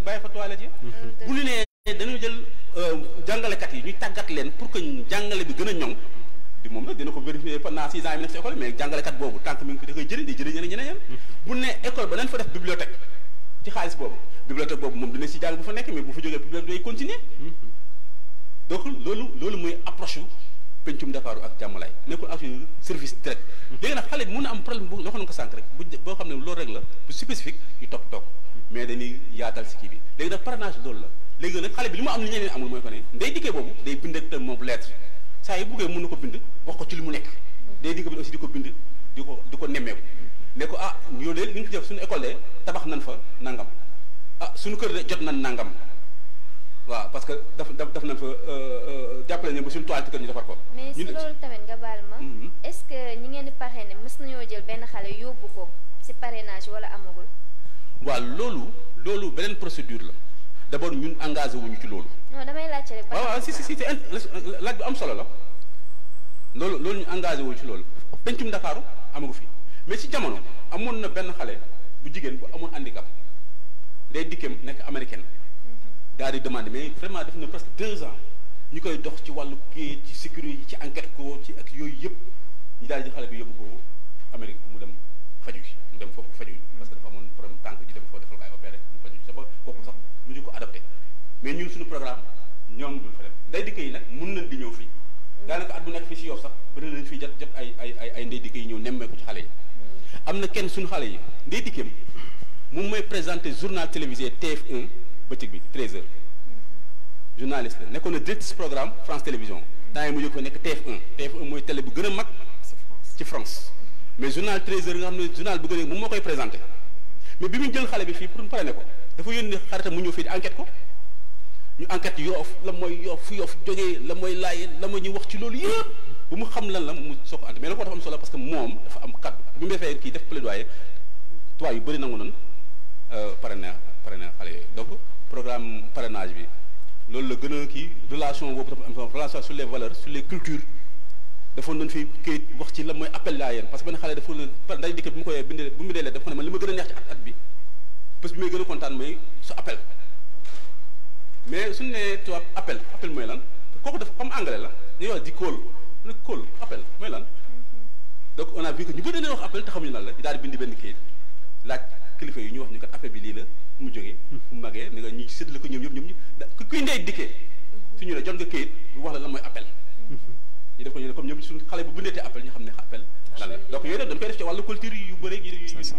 bàyyi fa toilette yi bu ñu nee dañu jël jàngalekat yi ñuy tàggat leen pour que jàngale bi gën a ñoŋ di moom nag dina ko vérifier pendant 6 ans yi nekk si école mais jàngalekat boobu tànk mi ngi fi da koy jëriñ di jëriñ ñeneen bu ne école ba nañ fa def bibliothèque ci xaalis boobu bibliothèque boobu moom dina si jàng bu fa nekk mais bu fa jógee bibliothèque day continuer donc loolu mooy approche pencum Ndakaaru ak jàmmalaay nekkul ak service direct léegi nag xale bi mën na am problème bu waxoon ko sànq rek boo xam ne loolu rek la bu spécifique yu topp mais dañuy yaatal si kii bi léegi nag parrainage loolu la léegi nag xale bi li mu am li ñeneen amul mooy ko ne ndey dikkee boobu day bind ak moom lettre saa yu buggee mën na ko bind wax ko ci li mu nekk day digg bi aussi di ko bind di ko nemmeeku ne ko yow de li nga fi def suñu école de tabax nan fa nangam suñu kër de jot nan nangam waaw parce que daf nañ fa jàppale ne ba suñu toilette kër ñu defar ko. mais si loolu tamit nga baal ma. est-ce que ñi ngeen di parrainer mës nañoo jël benn xale yóbbu ko si parrainage wala amagul. waaw loolu beneen procédure la d'abord ñun engagé wuñu ci loolu. non damay laajte rek. waaw si laaj bu am solo la loolu ñu engagé wuñu ci loolu pencum Ndakaaru amagu fi mais si jamono amoon na benn xale bu jigéen bu amoon handicap day dikkeem nekk américaine. daal di demandé mais vraiment def na presque 2 ans ñu koy dox ci wàllu kii ci sécurité ci enquête ko ci ak yooyu yëpp ñu daal di xale bi yóbbu ko Amérique mu dem faju ji mu dem foofu faju parce que dafa amoon problème tànk ji dem foofu defal ko ay opéré mu faju ji ba kooku sax mu ñu ko adopté mais ñun suñu programme ñoom duñ fa dem ndey dikk yi nag mun nañ di ñëw fii daanaka at bu nekk fii si Yoff sax bëri nañ fii jot ay ndey dikk yi ñëw nemmee ko ci xale yi am na kenn suñu xale yi ndey dikkeem moom mooy présenté journal télévisé TF1 bëccëg bi 13h journaliste la nekkoon na directrice programme France Télévisions temps yi mu jóg fa nekk TF1 mooy télé bu gën a mag ci France mais journal 13h nga xam ne journal bu gën a moom moo koy présenté mais bi mu jël xale bi fii pour pare ne ko dafa yónni xaritam mu ñëw fii di enquête ko ñu enquête Yoff la mooy Yoff fu Yoff jógee la mooy laay la mooy ñu wax ci loolu yëpp ba mu xam lan la mu soo ko ante mais la ko dafa am solo parce que moom dafa am kaddu bi mu defee kii def plaidoyer tubaab yu bëri nangu noonu parrainage xale yooyu donc programme parrainage bi loolu la gën a kii relation boobu dafa am relation sur les valeurs sur les cultures defoon nañu fi kayit wax ci la mooy appel laa yéen parce que benn xale dafa la nday dikk bi mu koy bindee bu mu dee dafa ne man li ma gën a neex ci at bi parce que bi may gën a kontaan mooy su appel mais suñu nee tubaab appel mooy lan kooku dafa comme anglais la ñuy wax di call ne call appel mooy lan donc on a vu que ñu bëri dañuy wax appel te xamuñu lan la daal di bindi benn kayit laaj kilifa yi ñu wax ñu kat appel bi lii la mu jógee mu magee ni nga ñuy séddale ko ñoom ñi kuy ndey dikkee suñu ne jot nga kayit bu wax la lan mooy appel ñu def ko ñu ne comme ñoom suñu xale bu bindeetee appel ñu xam ne appel lan la donc yooyu dañ koy def ci wàllu culture yu bëri yu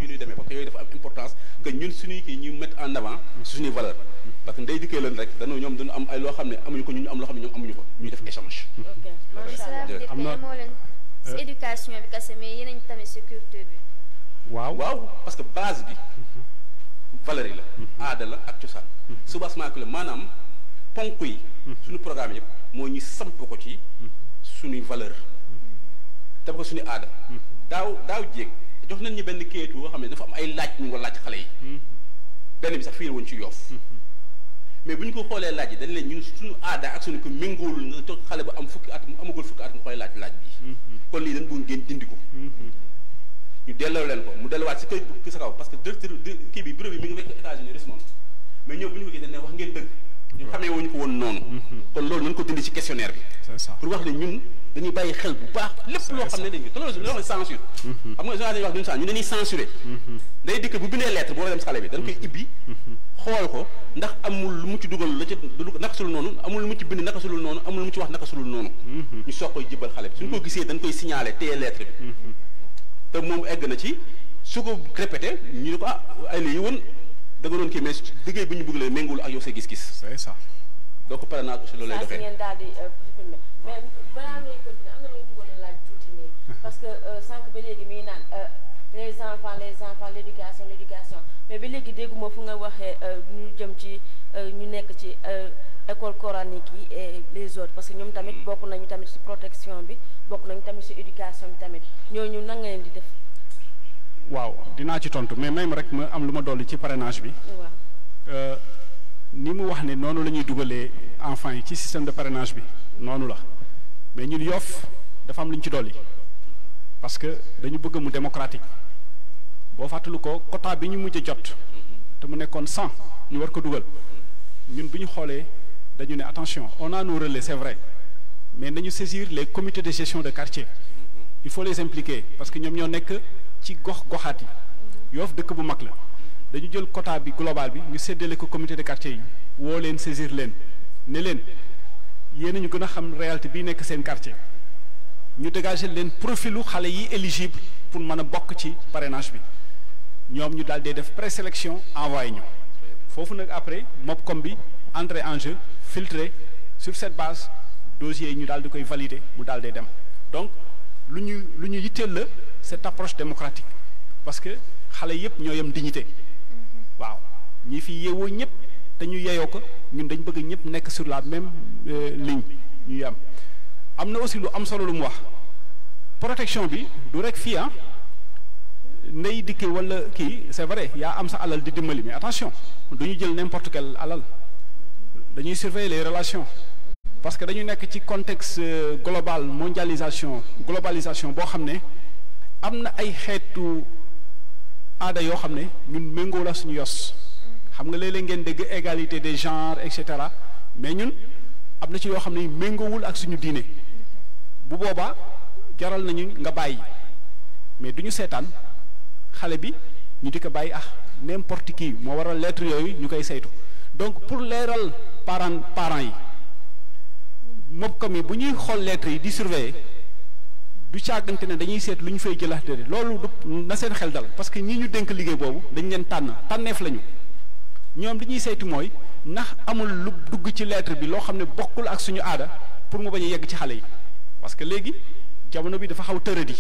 ñuy demee parce que yooyu dafa am importance que ñun suñuy kii ñu mettre en avant suñuy valeur parce que ndey dikkee leen rek dañoo ñoom dañu am ay loo xam ne amuñu ko ñun ñu am loo xam ne ñoom amuñu ko ñuy def échange am na moo leen si éducation bi kese mais yeneen tamit si culture bi waaw parce que base bi valeur yi la aada la ak cosaan soubassement que la maanaam ponk yi suñu programme yëpp moo ñu samp ko ci suñuy valeur def ko suñu aada daaw jéeg jox nañ ñu benn kayitu boo xam ne dafa am ay laaj ñu ko laaj xale yi benn bi sax fii woon ci Yoff mais bu ñu ko xoolee laaj yi dañ leen ñun suñu aada ak suñu ko méngoowul nga toog xale bu am fukki at amagul fukki at nga koy laaj bi kon lii dañ bëgg ngeen dindi ko ñu delloo leen ko mu delluwaat si kër sa kaw parce que directeur kii bi bureau bi mi ngi nekk États-Unis Richmond mais ñoom bu ñu ko gisee dañ ne wax ngeen dëgg ñu xamee wuñu ko woon noonu kon loolu nañ ko dindi ci questionnaire bi pour wax ne ñun dañuy bàyyi xel bu baax lépp loo xam ne dañ te loolu loo xam ne censure xam nga dañuy wax duñu censure ñu dañuy censuré day dikk bu bindee lettre boo dem si xale bi dañ koy ibbi xool ko ndax amul lu mu ci dugal la ca naka sulul noonu amul lu mu ci bind naka sulul noonu amul lu mu ci wax naka sulul noonu ñu soog koy jibal xale bi suñu ko gisee dañ koy signalé téye lettre bi te moom egg na ci su ko répété ñu ne ko ay la yi woon da nga doon kii mais liggéey bi ñu bëgg la méngul ak yow sa gis-gis. c'est ça. donc pare naa aussi loolu lay doxee. ngeen daal di supprimer mais balaa ngay continuer am na lu ñu bëggoon a laaj tuuti nii parce que sànq ba léegi mi ngi naan les enfants l'éducation mais ba léegi dégguma fu nga waxee ñu jëm ci ñu nekk ci école coranique yi et les autres parce que ñoom tamit bokk nañu tamit ci protection bi bokk nañu tamit ci éducation bi tamit ñooñu nan nga leen di def. waaw dinaa ci tontu mais même rek ma am lu ma dolli ci parrainage bi. waaw ni mu wax ne noonu la ñuy dugalee enfants yi ci système de parrainage bi noonu la mais ñun Yoff dafa am lu ñu ci dolli parce que dañu bëgg mu démocratique boo fàttalu ko quota bi ñu mujj a jot te mu nekkoon 100 ñu war ko dugal ñun bi ñu xoolee dañu ne attention on a nos relais c'est vrai mais nañu saisir les comités de gestion de quartier il faut les impliquer parce que ñoom ñoo nekk ci goxaat yi Yoff dëkk bu mag la dañu jël quota bi global bi ñu séddale ko comité de quartier yi woo leen saisir leen ne leen yéen ñu gën a xam réalité bii nekk seen quartier ñu dégager leen profilu xale yi éligible pour mën a bokk ci parrainage bi ñoom ñu daal di def présélection envoyé ñu foofu nag après MOPCOM bi entrer en jeu filtrer sur cette base dossier yi ñu daal di koy valider mu daal di dem donc lu ñu yitteel la cette approche démocratique parce que xale yépp ñoo yem dignité waaw ñi fi yeewoo ñëpp te ñu yeyoo ko ñun dañ bëgg ñëpp nekk sur la même ligne ñu yem am na aussi lu am solo lu mu wax protection bi du rek fii ndey dikkee wala kii c'est vrai yaa am sa alal di dimbali mais attention du ñu jël n'importe quel alal dañuy surveiller les relations parce que dañu nekk ci contexte global globalisation boo xam ne am na ay xeetu aada yoo xam ne ñun méngoo la suñu yos xam nga léeg-léeg ngeen dégg égalité des genres et cetera mais ñun am na ci yoo xam ne méngoowul ak suñu diine bu boobaa jaral nañu nga bàyyi mais du ñu seetaan xale bi ñu di ko bàyyi n'importe qui moo waral lettre yooyu ñu koy saytu donc pour leeral parents yi MOPCOM yi bu ñuy xool lettre yi di surveiller du càggante ne dañuy seet lu ñu fay jëlaat loolu na seen xel dal parce que ñi ñu dénk liggéey boobu dañ leen tànneef lañu ñoom li ñuy saytu mooy ndax amul lu dugg ci lettre bi loo xam ne bokkul ak suñu aada pour mu bañ a yegg ci xale yi parce que léegi jamono bi dafa xaw tëradi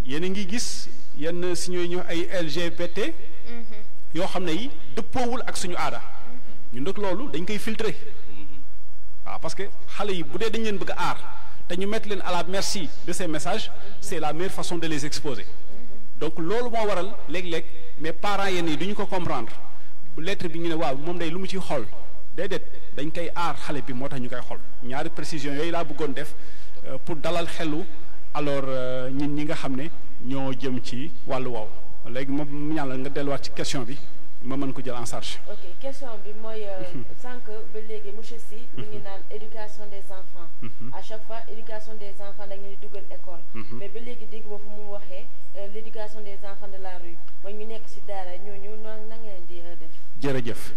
yéen a ngi gis yenn signaux yi ñu ay LGBT yoo xam ne yi dëppoowul ak suñu aada ñun nag loolu dañ koy filtrer waaw parce que xale yi bu dee dañ leen bëgg a aar te ñu mettre leen à la merci de ces messages c'est la meilleure façon de les exposer donc loolu moo waral léeg-léeg mais parents yenn yi du ñu ko comprendre bu lettre bi ñu ne waaw moom day lu mu ciy xool déedéet dañ koy aar xale bi moo tax ñu koy xool ñaari précision yooyu laa bëggoon def pour dalal xelu alors ñi nga xam ne ñoo jëm ci wàllu woowu léegi moom ñaan nga delluwaat ci question bi ma mën ko jël en charge. ok question bi mooy sànq ba léegi monsieur Sy mi ngi naan éducation des enfants. à chaque fois éducation des enfants dañu leen di dugal école. mais ba léegi dégg nga fu mu waxee l'éducation des enfants de la rue mooy ñu nekk ci daara ñooñu noonu na ngeen di def. jërëjëf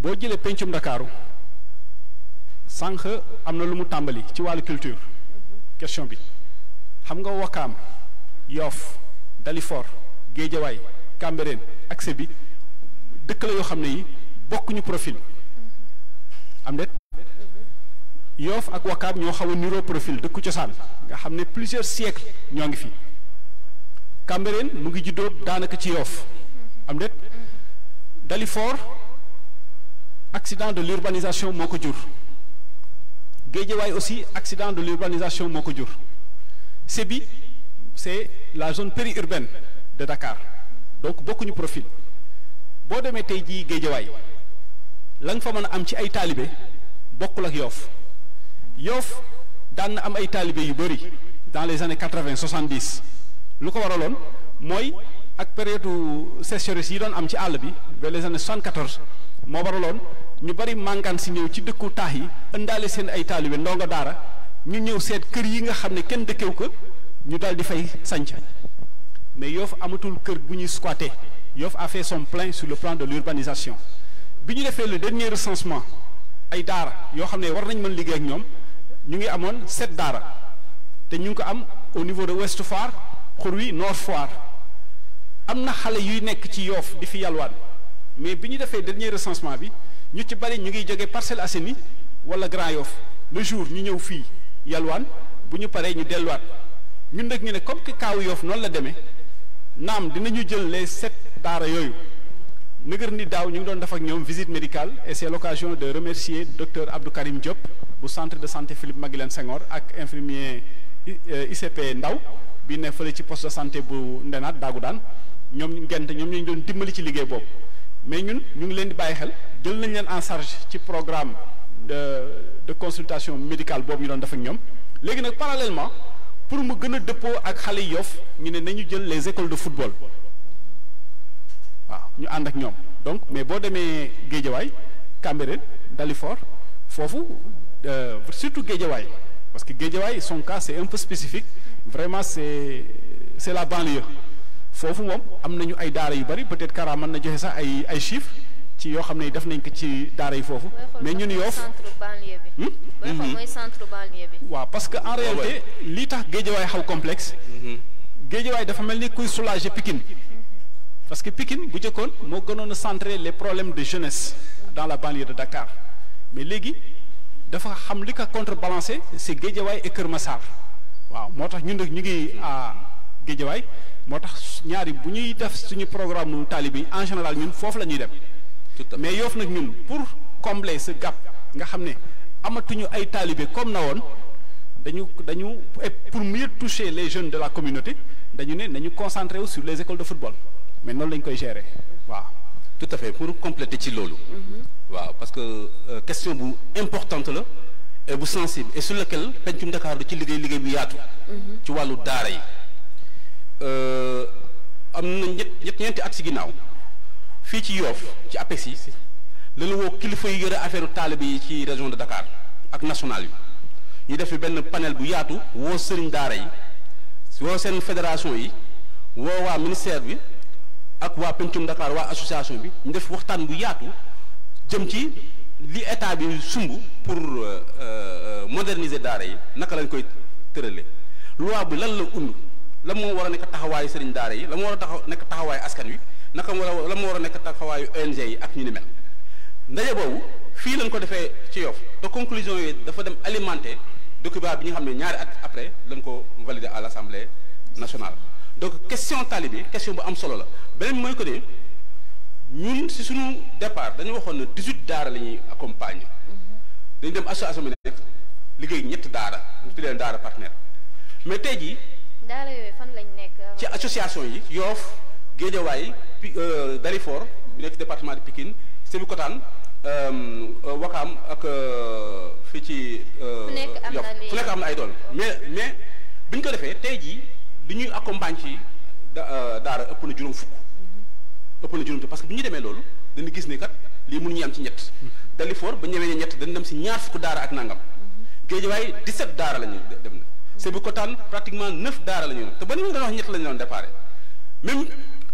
boo jëlee pencum Ndakaaru sànq am na lu mu tàmbali ci wàllu culture. question bi xam nga Wakaam Yoff Dalifort Guédiawaye Cambérène accès bi dëkk la yoo xam ne yi bokkuñu profil am det Yoff ak Wakaam ñoo xaw a niroo profil dëkku cosaan nga xam ne plusieurs siècles ñoo ngi fi Cambérène mu ngi juddoo daanaka ci Yoff am det Dalifort accident de l'urbanisation moo ko jur Guédiawaye aussi accident de l'urbanisation moo ko jur Sébi c'est la zone périurbaine de Dakar donc bokkuñu profil boo demee tey jii Guédiawaye la nga fa mën a am ci ay taalibe bokkul ak Yoff Yoff daan na am ay taalibe yu bëri dans les années 80-70 lu ko waraloon mooy ak période sécheresse yi doon am ci àll bi vers les années 74 moo waraloon ñu bari màngaan si ñëw ci dëkku taax yi ëndaale seen ay taalibe ndongo daara ñu ñëw seet kër yi nga xam ne kenn dëkkew ko ñu daal di fay sanc mais Yoff amatul kër bu ñuy squatter Yoff a fait son plein sur le plan de l'urbanisation bi ñu defee le dernier recensement ay daara yoo xam ne war nañ mën liggéey ak ñoom ñu ngi amoon 7 daara te ñu ngi ko am au niveau de Ouest Foire Xurwi Nord Foire am na xale yuy nekk ci Yoff di fi yalwaan mais bi ñu defee dernier recensement bi ñu ci bari ñu ngi jóge Parcelles Assainies wala Grand Yoff le jour ñu ñëw fii yalwaan bu ñu paree ñu delluwaat ñun nag ñu ne comme que kaawu Yoff noonu la demee naam dinañu jël les 7 daara yooyu nëgër ni daaw ñu ngi doon def ak ñoom visite médicale et c'est l'occasion de remercier docteur Abdou Karim Diop bu centre de santé Philippe Maguilène Senghor ak infirmier ICP Ndaw bi ne fële ci poste de santé bu Ndenaat daagu daan ñoom gente ñoom ñu doon dimbali ci liggéey boobu mais ñun ñu ngi leen di bàyyi xel jël nañ leen en charge ci programme de consultation médicale boobu ñu doon def ak ñoom léegi nag parallèlement pour mu gën a dëppoo ak xale yi Yoff ñu ne nañu jël les écoles de football waaw ñu ànd ak ñoom donc mais boo demee Guédiawaye Cambérène Dalifort foofu surtout Guédiawaye parce que Guédiawaye son cas c'est un peu spécifique vraiment c'est la banlieue foofu moom am nañu ay daara yu bari peut-être Kara mën na joxe sax ay chiffres ci yoo xam ne def nañ ko ci daara yi foofu mais ñun Yoff mooy centre banlieue bi waaw parce que en réalité lii tax Guédiawaye xaw complexe Guédiawaye dafa mel ni kuy soulager Pikine parce que Pikine bu jëkkoon moo gënoon a centrer les problèmes de jeunesse dans la banlieue de Dakar mais léegi dafa xam li ko contrebalancer c'est Guédiawaye et Kër Massar waaw moo tax ñun nag ñu ngi à Guédiawaye moo tax ñaari bu ñuy def suñu programme mu talib yi en général ñun foofu la ñuy dem mais Yoff nag ñun pour combler ce gap nga xam ne amatuñu ay talibé comme na woon dañu pour mieux toucher les jeunes de la communauté dañu ne nañu concentrer wu sur les écoles de football mais noonu lañ koy gérer waaw. tout à fait pour compléter ci loolu. waaw parce que question bu importante la et bu sensible et sur lequel pencum Dakar du ci liggéey bu yaatu. ci wàllu daara yi am na ñeenti at si ginnaaw fii ci Yoff ci APEX yi lanu woo kilifa yi yore affaire taalibe yi ci région de Dakar ak national yi ñu def fi benn panel bu yaatu woo sëriñ daara yi woo seen fédération yi woo waa ministère bi ak waa pencum Dakar waa association bi ñu def waxtaan bu yaatu jëm ci li état bi sumb pour moderniser daara yi naka lañ koy tërale loi bi lan la und la moo war a nekk taxawaayu sëriñ daara yi la moo war a nekk taxawaayu askan wi naka la moo war a nekk taxawaayu ONG yi ak ñu ni mel ndaje boobu fii lañ ko defee ci Yoff te conclusion yi dafa dem alimenter document bi nga xam ne ñaari at après lañ ko valider à l'Assemblée nationale. Donc question talibé question bu am solo la beneen mooy que ne ñun si suñu départ dañu waxoon ne 18 daara la ñuy accompagner. dañu dem association bi nekk liggéey ñett daara ñu tuddee daara partenaire mais tey jii. daara yooyu fan lañ nekk. ci association yi Yoff Guédiawaye Dalifort bi nekk département de Pikine Sébikotane Wakaam ak fii ci. fu nekk am na ay doon mais bi ñu ko defee tey jii li ñuy accompagne ci daara ëpp na juróom fukk. ëpp na juróom parce que bi ñu demee loolu dañu gis ne kat lii mënuñu am ci ñett. Dalifort ba ñëwee ñett dañu dem si ñaar fukk daara ak nangam. Guédiawaye 17 daara la ñu dem na. Sébikotane pratiquement 9 daara la ñu doon te ba ñu doon wax ñett la ñu doon déparé même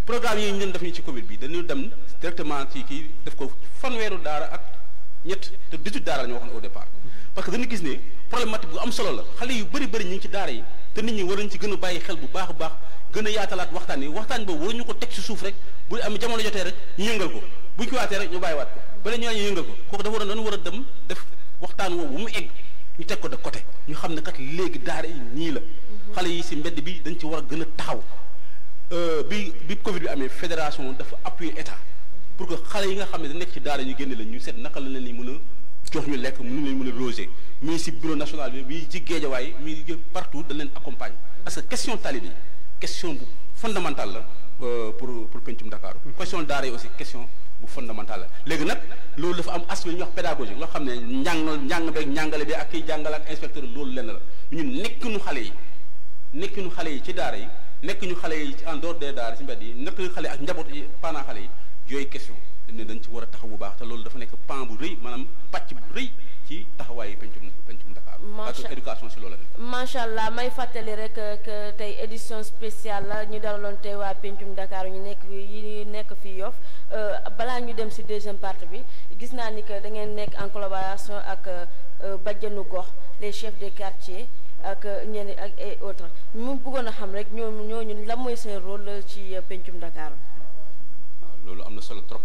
programme yi ñu doon def ñu ci Covid bi dañu dem directement ci kii def ko fanweeru daara ak ñett te 18 daara la ñu waxoon au départ. parce que dañu gis ne problématique bu am solo la xale yu bëri ñu ngi ci daara yi te nit ñi war nañ ci gën a bàyyi xel bu baax a baax gën a yaatalaat waxtaan yi waxtaan boobu waruñu ko teg ci suuf rek bu am jamono jotee rek ñu yëngal ko buñ ko waatee rek ñu bàyyiwaat ko bala ñu yëngal ko kooku dafa war a dem def waxtaan woowu mu egg ñu teg ko de côté ñu xam ne kat léegi daara yi nii la xale yi si mbedd bi dañ ci war a gën a taxaw bi Covid bi amee fédération dafa appuyer état pour que xale yi nga xam ne da nekk ci daara ñu génne la ñu seet naka la leen mën a jox ñu lekk mënu leen mën a loger mais si bureau national bi mi ci Guédiawaye mi partout dañ leen accompagne parce que question talibé question bu fondamentale la pour pencum Dakar question daara yi aussi question bu fondamental la léegi nag loolu dafa am aspect ñuy wax pédagogique loo xam ne njàng beeg njàngale bi ak kiy jàngale ak inspecteur loolu lenn la ñun nekkuñu xale yi ci daara yi nekkuñu xale yi en dehors des daara ci mbedd yi nekkuñu xale ak njaboot yi pendant xale yi yooyu question dañ ci war a taxaw bu baax te loolu dafa nekk pan bu rëy maanaam pàcc bu rëy ci taxawaayu pencum Dakar. ak éducation si loolu la. macha allah may fàttali rek que tey édition spéciale la ñu dalaloon tey waa pencum Dakar ñu nekk fii Yoff balaa ñu dem si deuxième partie bi gis naa ni que da ngeen nekk en collaboration ak bajjanu gox les chefs des quartiers ak ñenn ak et autres ñu bëggoon a xam rek ñooñu lan mooy seen rôle ci pencum Dakar. waaw loolu am na solo trop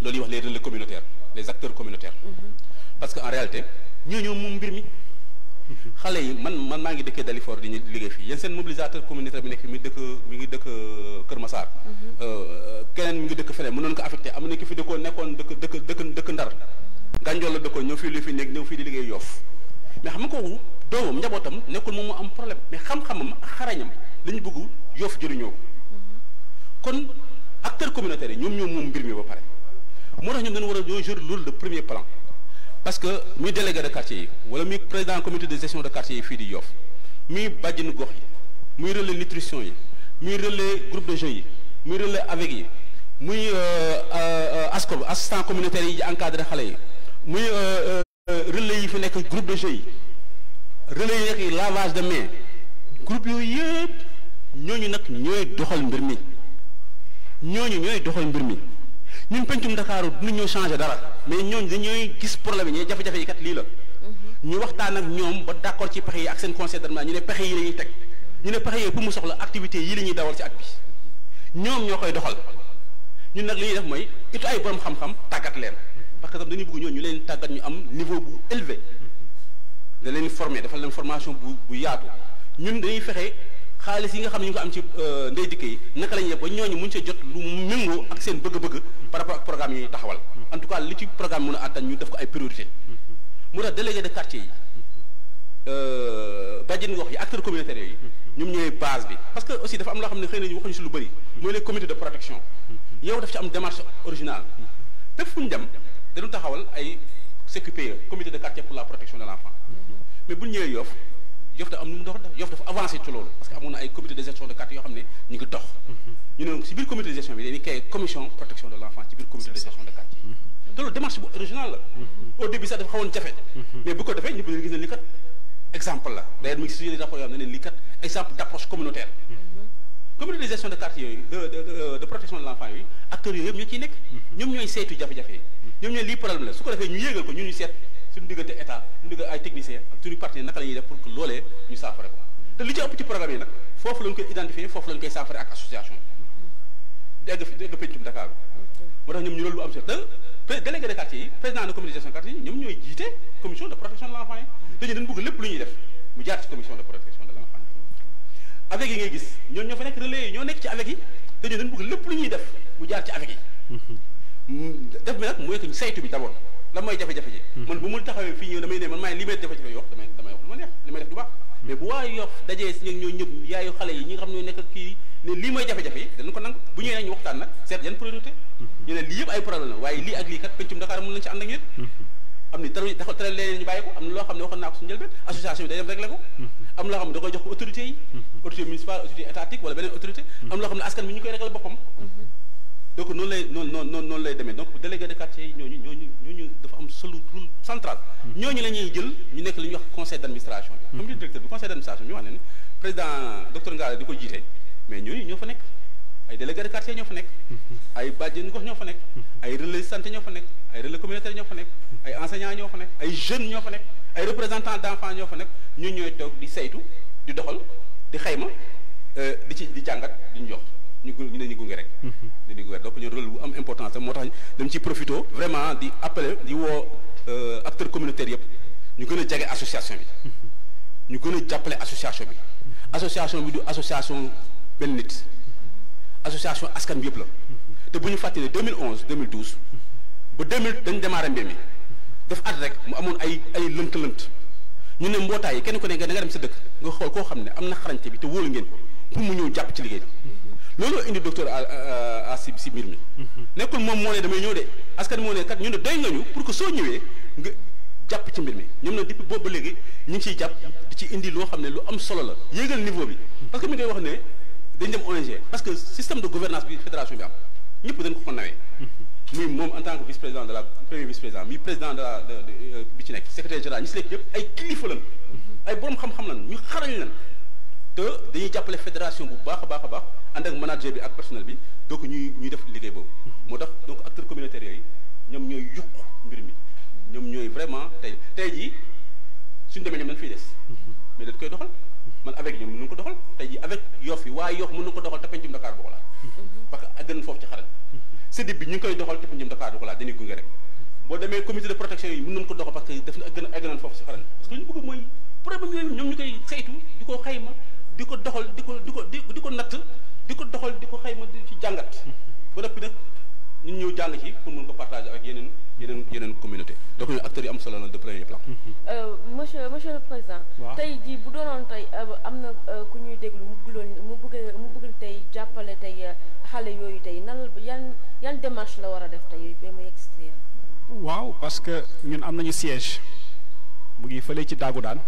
loolu ñuy wax les relais communautaires les acteurs communautaires. parce que en réalité ñooñu moom mbir mi. xale yi man maa ngi dëkkee Dalifort di ñu liggéey fii yéen seen mobilisateur communautaire bi nekk mi ngi dëkk Kër Massar. keneen mi ngi dëkk feneen mënoon ko affecté am na ki fi nekkoon dëkk Ndar. Ganjool la dëkkoon ñëw fii li fi nekk ñëw fii di liggéey Yoff mais xam nga kooku doomam njabootam nekkul moom mu am problème mais xam-xamam ak xarañam lañu bëgg Yoff jëriñoo ko kon acteurs communautaires yi ñoom moom mbir mi ba pare moo tax ñoom dañu war a jouer le rôle de premier plan. parce que muy délégué de quartier yi wala muy président comité de gestion de quartier yi fii di Yoff muy bàjjenu gox yi muy relais nutrition yi muy relais groupe de jeunes yi muy relais avec yi muy ASCOB assistant communautaire yi encadré xale yi muy relais yi fi nekk groupe de jeunes yi relais yi nekk lavage de main groupe yooyu yëpp ñooñu nag ñooy doxal mbir mi ñun pencum Dakar du ñëw changer dara mais ñooñu dañooy gis problème yi ñooy jafe-jafe yi kat lii la. ñu waxtaan ak ñoom ba d'accord ci pexe yi ak seen conseil d'administration ñu ne pexe yi la ñuy teg ñu ne pexe yi pour mu soxla activité yi la ñuy dawal ci at bi ñoom ñoo koy doxal ñun nag li ñuy def mooy it ay borom xam-xam tàggat leen parce que tam dañuy bëgg ñooñu ñu leen tàggat ñu am niveau bu élevé da leen former defal leen formation bu yaatu ñun dañuy fexe. xaalis yi nga xam ne ñu ko am ci ndey dikk yi naka la ñuy def ba ñooñu mun see jot lu méngoo ak seen bëgg-bëgg par rapport ak programme yi taxawal en tout cas li ci programme mën a àttan ñu def ko ay priorité mu tax délégué de quartier yi bàjjen gox yi acteurs communautaires yi ñoom ñooy base bi parce que aussi dafa am loo xam ne xëy na waxuñu si lu bëri mooy les comités de protection yow daf ci am démarche originale fépp fu ñu dem dañu taxawal ay CQPE comité de quartier pour la protection de l'enfant mais bu ñu ñëwee Yoff dafa am nu mu dox Yoff dafa avancé ci loolu parce que amoon na ay comité de gestion de quartier yoo xam ne ñu ngi dox ñu ne si biir comité de gestion bi dañuy créé commission protection de l'enfant ci biir comité de gestion de quartier te loolu démarche bu original la au début sax dafa xawoon jafe mais bu ko defee ñu bëgg gis ne lii kat exemple la d'ailleurs mi ngi si rapport yoo xam ne lii kat exemple d'approche communautaire comité de gestion de quartier yooyu de protection de l'enfant yooyu acteurs yooyu yëpp ñoo ciy nekk ñoom ñooy saytu jafe-jafe yi ñoom ñooy lii problème la su ko defee ñu yéegal ko ñun ñu seet suñu diggante état suñu diggante ay techniciens ak suñu partenaires naka la ñuy def pour que loolee ñu saafara ko te li ci ëpp ci programme yi nag foofu lañ koy identifier foofu lañ koy saafara ak association dégg pencum Dakar moo tax ñoom ñu loolu lu am solo te délégué de quartier yi président de comité de gestion de quartier yi ñoom ñooy jiite commission de protection de l'enfant yi dañu dañ bëgg lépp lu ñuy def mu jaar ci commission de protection de l'enfant. avec yi ngay gis ñooñu ñoo fa nekk relais yi ñoo nekk ci avec yi te ñun dañu bëgg lépp lu ñuy def mu jaar ci avec yi. def bi nag mooy que saytu bi d'abord lan mooy jafe-jafe ji. man bu mu taxawee fii ñëw damay ne man maay li may jafe-jafe yi wax damay wax lu ma neex li may def du baax. mais bu waa Yoff dajee si ñoo ñëpp yaayu xale yi ñi nga xam ne nekk kii ne lii mooy jafe-jafe yi dañu ko nangu bu ñëwee nag ñu waxtaan nag seet yan priorité ñu ne lii yëpp ay problème la waaye lii ak lii kat pencum Dakar mën nañu ci ànd ak ñun am ni tere leneen ñu bàyyi ko am na loo xam ne waxoon naa ko suñu njëlbeen association bi day dem réglé ko am loo xam ne da koy jox ko autorité yi autorité municipale autorité étatique wala beneen autorité am loo xam ne askan bi ñu koy réglé boppam donc noonu lay demee donc délégué de quartier yi ñooñu dafa am solo rôle central ñooñu la ñuy jël ñu nekk li ñuy wax conseil d'administration bi comme directeur bi conseil d'administration bi wax ne ne président docteur Ngalla di ko jiite mais ñooñu ñoo fa nekk ay délégué de quartier ñoo fa nekk ay bàjjenu gox ñoo fa nekk ay relais santé ñoo fa nekk ay relais communautaire ñoo fa nekk ay enseignants ñoo fa nekk ay jeunes ñoo fa nekk ay représentants d'enfants ñoo fa nekk ñun ñooy toog di saytu di doxal di xayma di jàngat di ñu jox ñu ne ñu gunge rek di gunge donc ñu rôle bu am importance moo tax dañ ciy profito vraiment di appeler di woo acteurs communautaires yëpp ñu gën a jege association bi ñu gën a jàppale association bi association bi du association benn nit association askan bi yëpp la te bu ñu fàttali 2011 2012 ba 2000 dañ démarré mbir mi def at rek mu amoon ay lënt-lënt ñu ne mbootaay yi kenn ku ne nga dem sa dëkk nga xool koo xam ne am na xarañte bi te wóolu ngeen ko pour mu ñëw jàpp ci liggéey bi loolu indi docteur a si mbir mi nekkul moom moo ne damay ñëw de askan moo ne kat ñu ne doy nga ñu pour que soo ñëwee nga jàpp ci mbir mi ñoom nag depuis boobu ba léegi ñu ngi ciy jàpp di ci indi loo xam ne lu am solo la yéegal niveau bi parce que mi ngay wax ne dañ dem ONG parce que système de gouvernance bi fédération bi am ñëpp dañ ko nawee muy moom en tant que vice-président de la premier vice-président muy président de la bi ci nekk secrétaire général ñi si nekk yëpp ay kilifa lan ay borom xam-xam lan ñu xarañ lan te dañuy jàppale fédération bu baax a baax ànd ak manager bi ak personnel bi donc ñuy def liggéey boobu moo tax donc acteurs communautaires yooyu ñoom ñooy yuq mbir mi ñoom ñooy vraiment tey jii suñu demee ñoom dañ fiy des mais dañ koy doxal man avec ñoom mën nañu ko doxal tey jii avec Yoff yi waaye Yoff mën na ko doxal te pencum Dakar boo ko laal parce que gën foofu ci xaral séddib bi ñu ngi koy doxal te pencum Dakar boo ko laal dañuy gunge rek boo demee comité de protection yi mën nañu ko doxal parce que def na gën a egg nañ foofu ci xaral parce que li ñu bëgg mooy problème yooyu ñoom ñu koy saytu di ko xayma di ko doxal di ko natt di ko doxal di ko xayma di ci jàngat ba noppi nag ñun ñëw jàng ci pour mën ko partager ak yeneen communauté donc ñu acteurs yi am solo la de premier plan. monsieur le président. tey jii bu doonoon tey am na ku ñuy déglu mu bëgg tey jàppale tey xale yooyu tey nan yan démarche la war a def tey ba mu extérieur. waaw parce que ñun am nañu siège mu ngi fële ci Dagoudane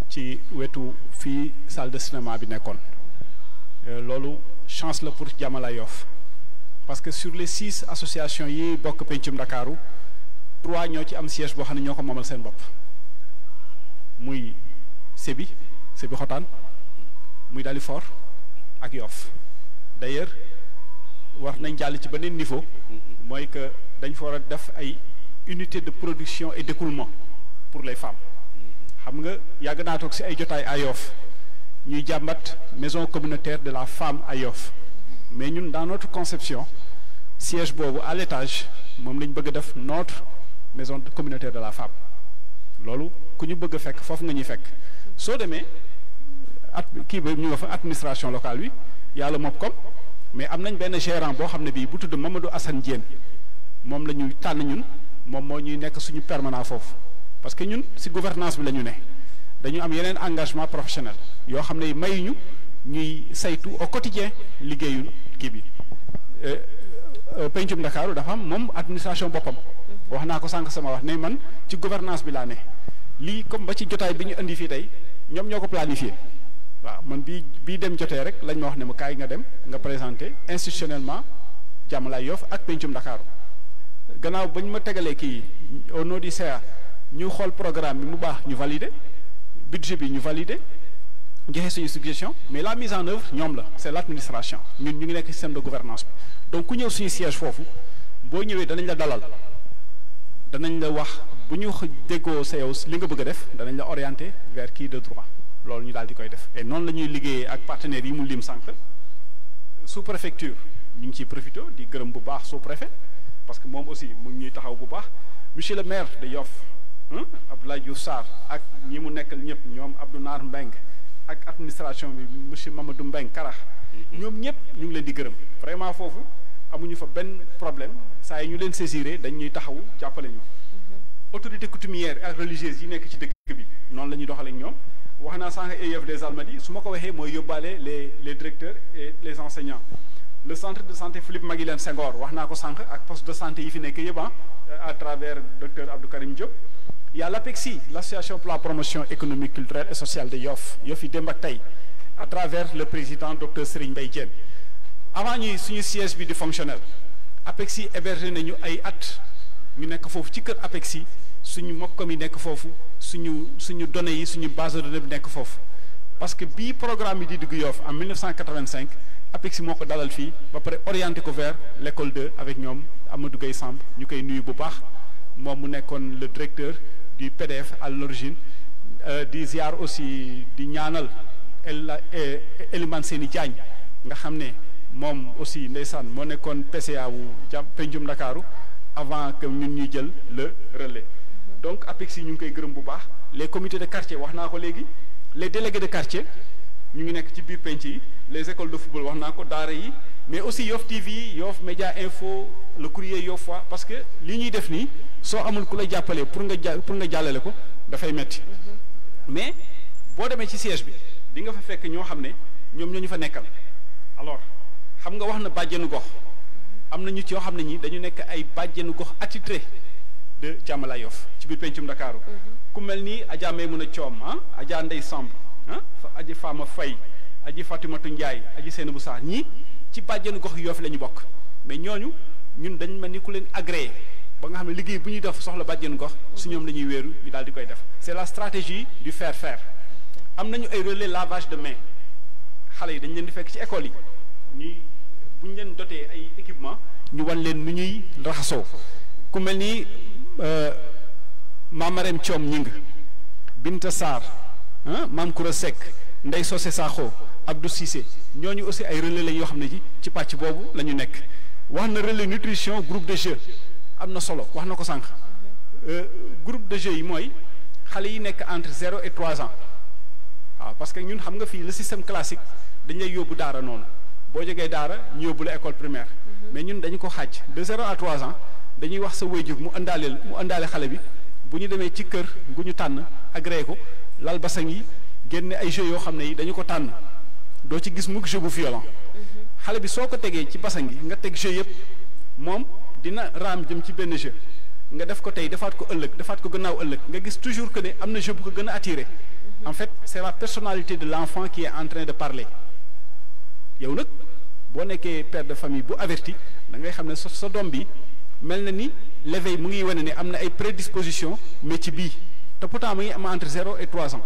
ci wetu fii salle de cinéma bi nekkoon loolu chance la pour Jamala Yoff parce que sur les 6 associations yi bokk pencum Ndakaaru 3 ñoo ci am siège boo xam ne ñoo ko moomal seen bopp muy Sébi Xotaan muy Dalifort ak Yoff d'ailleurs war nañ jàll ci beneen niveau mooy que dañ fa war a def ay unité de production et d'écoulement pour les femmes xam nga yàgg naa toog ci ay jotaay à Yoff ñuy jàmbat maison communautaire de la femme à Yoff mais ñun dans notre conception siège boobu à l'étage moom lañ bëgg a def notre maison communautaire de la femme loolu ku ñu bëgg a fekk foofu nga ñuy fekk soo demee kii ba ñu nga fa administration locale bi yàlla MOPCOM mais am nañ benn gérant boo xam ne bii bu tudd Mamadou Assane Diène moom la ñuy tànn ñun moom moo ñuy nekk suñu permanent foofu parce que ñun ci gouvernance bi la ñu ne dañu am yeneen engagement professionnel yoo xam ne mayuñu ñuy saytu au quotidien liggéeyu kii bi pencum Ndakaaru dafa am moom administration boppam wax naa ko sànq sama wax ne man ci gouvernance bi laa ne lii comme ba ci jotaay bi ñu indi fii tey ñoom ñoo ko planifié waaw man bii dem jotee rek lañ ma wax ne ma kaay nga dem nga présenté institutionnellement Jamalaay Yoff ak pencum Ndakaaru gannaaw ba ñu ma tegalee kii au nom du CA ñu xool programme bi mu baax ñu validé budget bi ñu validé joxe suñu suggestion mais la mise en œuvre ñoom la c'est l'administration ñun ñu ngi nekk système de gouvernance bi donc ku ñëw suñu siège foofu boo ñëwee danañ la dalal danañ la wax bu ñu déggoo sa yow li nga bëgg a def danañ la orienter vers qui de droit loolu ñu daal di koy def et noonu la ñuy liggéeyee ak partenaires yi mu lim sànq sous préfecture ñu ngi ciy profité di gërëm bu baax sous préfet parce que moom aussi mu ngi ñuy taxaw bu baax monsieur le maire de Yoff Abdoulaye Diouf Sarr ak ñi mu nekkal ñëpp ñoom Abdou Naar Mbeng ak administration bi monsieur Mamadou Mbeng Karax ñoom ñëpp ñu ngi leen di gërëm vraiment foofu amuñu fa benn problème saa yi ñu leen saisiré dañ ñuy taxawu jàppale ñu autorité coutumière ak religieuse yi nekk ci dëkk bi noonu la ñuy doxalee ak ñoom wax naa sànq EIF des Almadies su ma ko waxee mooy yóbbaale les directeurs et les enseignants le centre de santé Philippe Maguilène Senghor wax naa ko sànq ak poste de santé yi fi nekk yëpp à travers docteur Abdou Karim Diop il y a l'APEXI l'association pour la promotion économique culturelle et sociale de Yoff Yoff yi démb ak tey à travers le président docteur Serigne Mbaye Diène avant ñuy suñu siège bi di fonctionnel APEXI hébergé nañu ay at ñu nekk foofu ci kër APEXI suñu mokkam yi nekk foofu suñu données yi suñu base de données bi nekk foofu parce que bii programme bi di dugg Yoff en 1985 APEXI moo ko dalal fii ba pare orienté ko vers l'école 2 avec ñoom Amadou Gueye Samb ñu koy nuyu bu baax moom mu nekkoon le directeur du PDF à l'origine di ziar aussi di ñaanal Elimane Seni Diagne nga xam ne moom aussi ndeysaan moo nekkoon PCA wu pencum Ndakaaru avant que ñun ñuy jël le relais donc APEXI ñu ngi koy gërëm bu baax les comités de quartier wax naa ko léegi les délégués de quartier ñu ngi nekk ci biir penc yi les écoles de football wax naa ko daara yi mais aussi Yoff TV Yoff Média Info le courrier Yoffois parce que li ñuy def nii soo amul ku la jàppalee pour nga jàllale ko dafay metti mais boo demee ci siège bi di nga fa fekk ñoo xam ne ñoom ñoo ñu fa nekkal alors xam nga wax na bàjjenu gox am na ñu ci yoo xam ne ñi dañu nekk ay bàjjenu gox attitré de Jàmmalaay Yoff ci biir pencum Ndakaaru ku mel ni Adja Maymuna Coom Adja Ndey Samb aji Fama Faye aji Fatimatu Njaay aji Seynabou Sarr ñii ci bàjjenu gox Yoff la ñu bokk mais ñooñu ñun dañ mel ni ku leen agréé ba nga xam ne liggéey bu ñuy def soxla bàjjenu gox su ñoom la ñuy wéeru ñu daal di koy def c'est la stratégie du faire faire am nañu ay relais lavage de main xale yi dañ leen di fekk ci école yi ñuy bu ñu leen dotee ay équipement ñu wan leen nu ñuy raxasoo ku mel ni Mamarem Thiom Ñing Binta Sarr Mam Koura Seck Ndey Sosé Sakho Abdou Cissé ñooñu aussi ay relais la yoo xam ne ci pàcc boobu la ñu nekk wax na relais nutrition groupe de jeu am na solo wax na ko sànq groupe de jeu yi mooy xale yi nekk entre 0 et 3 ans waaw parce que ñun xam nga fii le système classique dañ lay yóbbu daara noonu boo jógee daara ñu yóbbu la école primaire mais ñun dañu ko xaaj de 0 à 3 ans dañuy wax sa waajur mu àndaale xale bi bu ñu demee ci kër gu ñu tànn agréé ko lal basang yi génne ay jeux yoo xam ne yi dañu ko tànn doo ci gis mukk jeu bu violent xale bi soo ko tegee ci basang yi nga teg jeu yëpp moom dina raam jëm ci benn jeu nga def ko tey defaat ko ëllëg defaat ko gannaaw ëllëg nga gis toujours que ne am na jeu bu ko gën a attiré en fait c'est la personnalité de l'enfant qui est en train de parler yow nag boo nekkee père de famille bu averti da ngay xam ne sa doom bi mel na ni l'éveil mu ngi wane ne am na ay prédisposition mais ci bii te pourtant mu ngi am entre 0 et 3 ans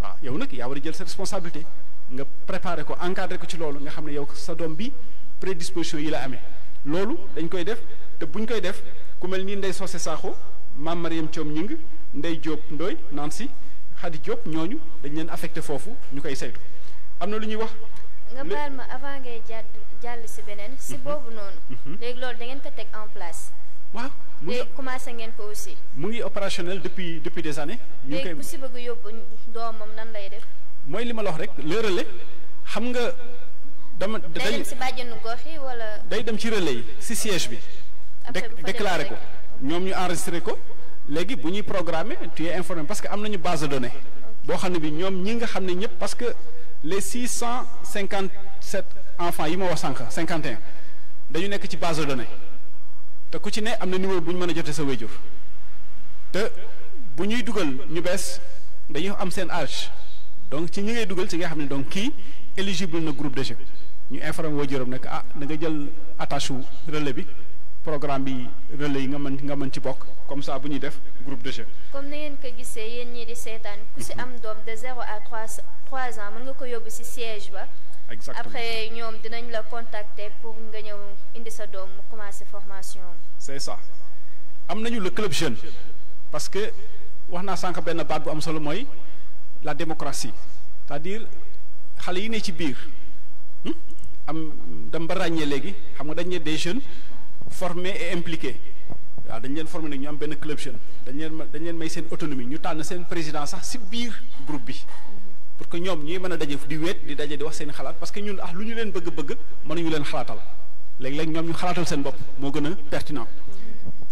waaw yow nag yaa war a jël sa responsabilité nga préparer ko encadrer ko ci loolu nga xam ne yow sa doom bi prédisposition yi la amee loolu dañ koy def te buñ koy def ku mel ni Ndey Sosé Sakho Mame Mariam Thiom Ñing Ndey Diop Ndoy Nancy Khady Diop ñooñu dañ leen affecté foofu ñu koy saytu am na lu ñuy wax. nga baal ma avant ngay jàll si beneen si boobu noonu. léegi loolu da ngeen ko teg en place. waaw léegi commencé ngeen ko aussi. mu ngi opérationnel depuis des années. ñu ngi koy léegi ku si bëgg yóbbu doomam nan lay def. mooy li ma la wax rek le relais xam nga dama. day dem si bàjjenu gox yi wala. day dem ci relais yi si siège bi. déclaré ko ñoom ñu enregistré ko léegi bu ñuy programmer tu es informé parce que am nañu base de données boo xam ne bi ñoom ñi nga xam ne ñëpp parce que les 657 enfants yi ma wax sànq 51 dañu nekk ci base de données te ku ci ne am na numéro bu ñu mën a jotee sa wéjur te bu ñuy dugal ñu bees dañuy am seen âge donc ci ñi ngay dugal ci nga xam ne donc kii éligible na groupe de jeu ñu informé waajuram nag da nga jël attache relais bi programme bi relais yi nga mën ci bokk comme ça bu ñuy def groupe de jeu. comme ni ngeen ko gisee yéen ñii di seetaan ku si am doom de 0 à 3 ans mën nga ko yóbbu si siège ba. exactement après ñoom dinañ la contacter pour nga ñëw indi sa doom mu commencer formation. c'est ça am nañu le club jeune parce que wax naa sànq benn baat bu am solo mooy la démocratie c'est-à-dire xale yi ne ci biir am dem ba ràññee léegi xam nga dañ ne des jeunes formés et impliqués waaw dañ leen former nag ñu am benn club jeune dañ leen may seen autonomie ñu tànn seen président sax si biir groupe bi pour que ñoom ñuy mën a daje di wéet di daje di wax seen xalaat parce que ñun lu ñu leen bëgg mënuñu leen xalaatal léeg-léeg ñoom ñu xalaatal seen bopp moo gën a pertinent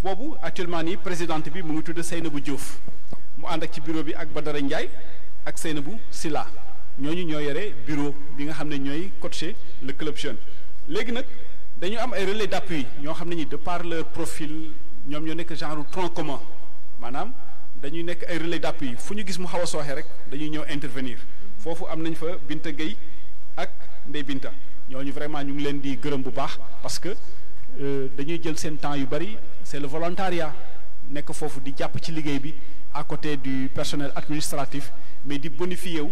boobu actuellement nii présidente bi mu ngi tudd Seynabou Diouf mu ànd ak ci bureau bi ak Badara Ndiaye ak Seynabou Silla ñooñu ñoo yore bureau bi nga xam ne ñooy coacher le club jeune léegi nag dañu am ay relais d'appui ñoo xam ne ñi de par leur profil ñoom ñoo nekk genre tronc commun maanaam dañuy nekk ay relais d'appui fu ñu gis mu xaw a sooxe rek dañuy ñëw intervenir foofu am nañ fa Binta Gueye ak Ndey Binta ñooñu vraiment ñu ngi leen di gërëm bu baax parce que dañuy jël seen temps yu bari c'est le volontariat nekk foofu di jàpp ci liggéey bi à côté du personnel administratif mais di bonifié wu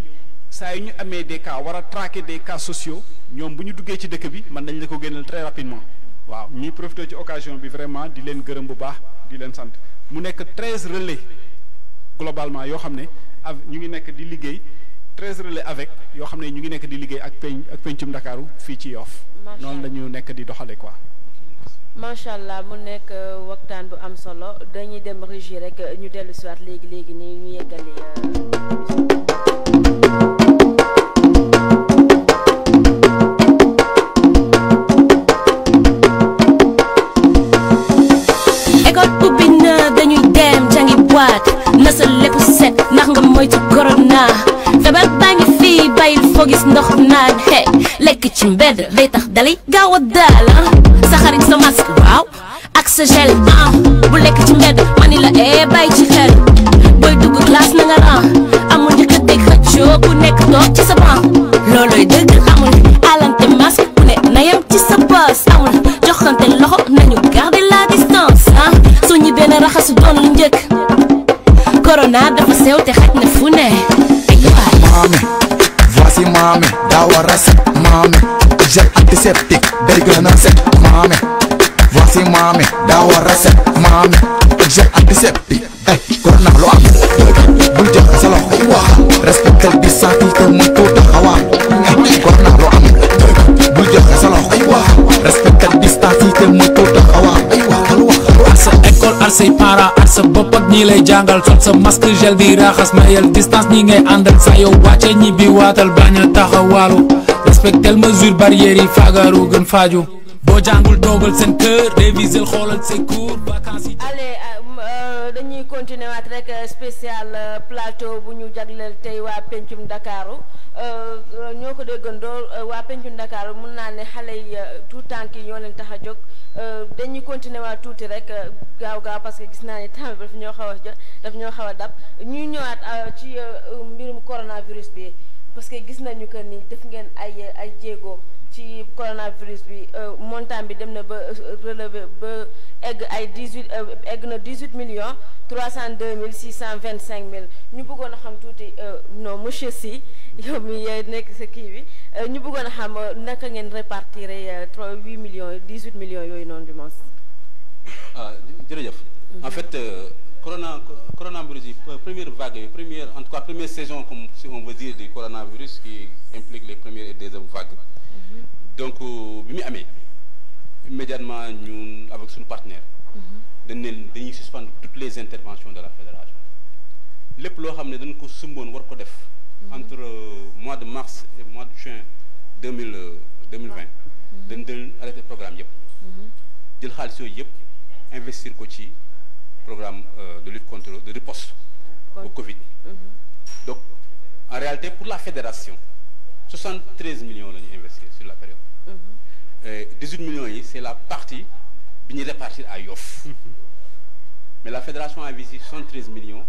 saa yu ñu amee des cas war a traquer des cas sociaux ñoom bu ñu duggee ci dëkk bi mën nañ la ko génneel très rapidement waaw ñuy profité ci occasion bi vraiment di leen gërëm bu baax di leen sant mu nekk 13 relais globalement yoo xam ne ñu ngi nekk di liggéey 13 relais avec yoo xam ne ñu ngi nekk di liggéey ak pencum Ndakaaru fii ci Yoff noonu la ñu nekk di doxale quoi. macha allah mu nekk waxtaan bu am solo dañuy dem régie rek ñu dellu si waat léegi nii ñu yeggali. na sa lépp set ndax nga moytu corona feebar baa ngi fii bàyyil foo gis ndox naan hey lekk ci mbedd day tax dalay gaaw a daal sa xarit sa masque waaw ak sa gel bu lekk ci mbedd mani la bàyyi ci xel booy dugg classe na nga ran amul njëkk teg xëccoo ku nekk toog ci sa banc looloy dëgg amul alante masque ku ne na yem ci sa bës amul joxante loxo nañu garder la distance soo ñibbee na raxasu doon lu njëkk corona dafa sew te xaj na fu ne mami voici mami daa war a set mami gel antiseptique day gën a set mami voici mami daa war a set mami gel antiseptique corona lu am bul joxe sa loxo wax respecté distance te mu tuut taxawaat corona lu am bul joxe sa loxo wax respecté distance te mu tuut taxawaat ak sa école ak say parents ak sa bopp ak ñi lay jàngal sol sa masque gel di raxas mayel distance ñi ngay àndal sa yow wàcce ñi bi waatal bañ a taxawaalu respectel mesure barrières yi faagaru gën faaju boo jàngul toogal seen kër réviser xoolal say cours vacances yi. allez dañuy continuer waat rek spécial plateau bu ñu jagleel tey waa pencum Ndakaaru ñoo ko déggandoo waa pencum Ndakaaru mun naa ne xale yi tout tànk yi ñoo leen tax a jóg dañuy continuer waat tuuti rek gaaw parce que gis naa ni temps bi daf ñoo xaw a dab ñuy ñëwaat ci mbirum coronavirus bi parce que gis nañu que ni def ngeen ay jéego ci coronavirus bi montant bi dem na ba relevé ba egg ay 18,302,625 ñu bëggoon a xam tuuti non monsieur Sy yow mi nekk sa kii bi ñu bëggoon a xam naka ngeen répartir 8 millions 18 millions yooyu noonu du moins. jërëjëf. En fait coronavirus yi première vague yi en tout cas première saison comme si on veut dire du coronavirus qui implique les premières et deuxième vagues. Donc bi mu amee immédiatement ñun avec suñu partenaire dañuy suspendre toutes les interventions de la fédération lépp loo xam ne dañ ko sumboon war ko def entre mois de mars et mois de juin 2020 dañ arrêté programme yëpp jël xaalis yooyu yëpp investir ko ci programme de lutte contre de riposte au Covid. Donc en réalité pour la fédération 73 millions la ñu investir sur la période. 18 millions yi c'est la partie bi ñu répartir à Yoff. Mais la fédération a investi 73 millions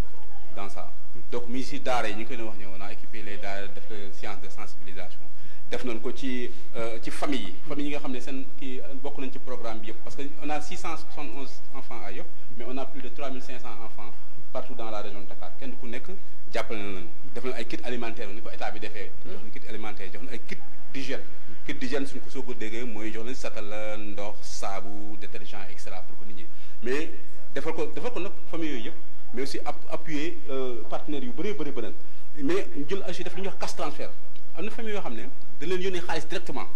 dans ça. Donc mi si daara yi ñu ngi koy wax ne on a équipé les daara def séance de sensibilisation def nañ ko ci famille yi nga xam ne seen kii bokk nañ ci programme bi yëpp parce que on a 671 enfants à Yoff mais on a plus de 3500 enfants partout dans la région de Dakar kenn ku nekk jàppale na leen def nañ ay kit alimentaire ni ko état bi defee jox na kit alimentaire jox na ay kit d'hygiène suñ ko soo ko déggee mooy jox leen satal ndox saabu détergent et cetera pour que nit ñi mais defal ko nag famille yooyu yëpp mais aussi appuyer partenaires yu bëree mais jël aussi def li ñuy wax cash transfert am na famille yoo xam ne dañ leen yónnee xaalis directement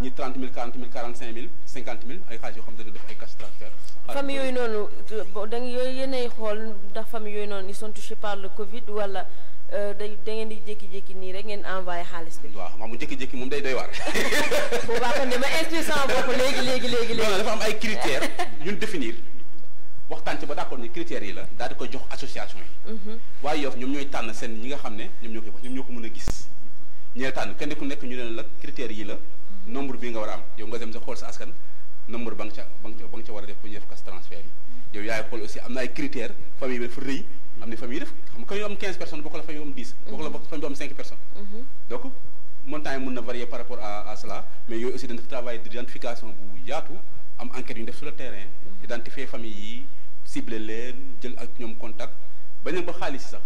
ñi 30 000 40 000 45 000 50 000 ay xaalis yoo xam ne dañu def ay cash transfert. famille yooyu noonu da yooyu yéenay xool ndax famille yooyu noonu ils sont touchés par le Covid wala da ngeen di jékki-jékki nii rek ngeen envoyé xaalis bi. waaw xam nga jékki-jékki moom day doy waar. boobaa kon dama inscrire sama bopp léegi. non dafa am ay critères ñun définir waxtaan ci ba d'accord ni critères yi la daal di ko jox association yi. waaye Yoff ñoom ñooy tànn seen ñi nga xam ne ñoom ñoo koy wax ñoom ñoo ko mën a gis. ñooy tànn kenn ku nekk ñu ne la critères yi la nombre bi nga war a am yow nga dem sa xool sa askan nombre ba nga ca war a def pour ñu def cash transfert yi. yow yaay xool aussi am na ay critères famille bi dafa rëy am na famille def xam nga yu am 15 personnes bokk la famille bu am 10. bokk la famille bu am 5 personnes. donc montant yi mën na varier par rapport à cela mais yooyu aussi dañ def travail d'identification bu yaatu am enquête yu ñu def sur le terrain. identifier famille yi cibler leen jël ak ñoom contact bañ a ba xaalis sax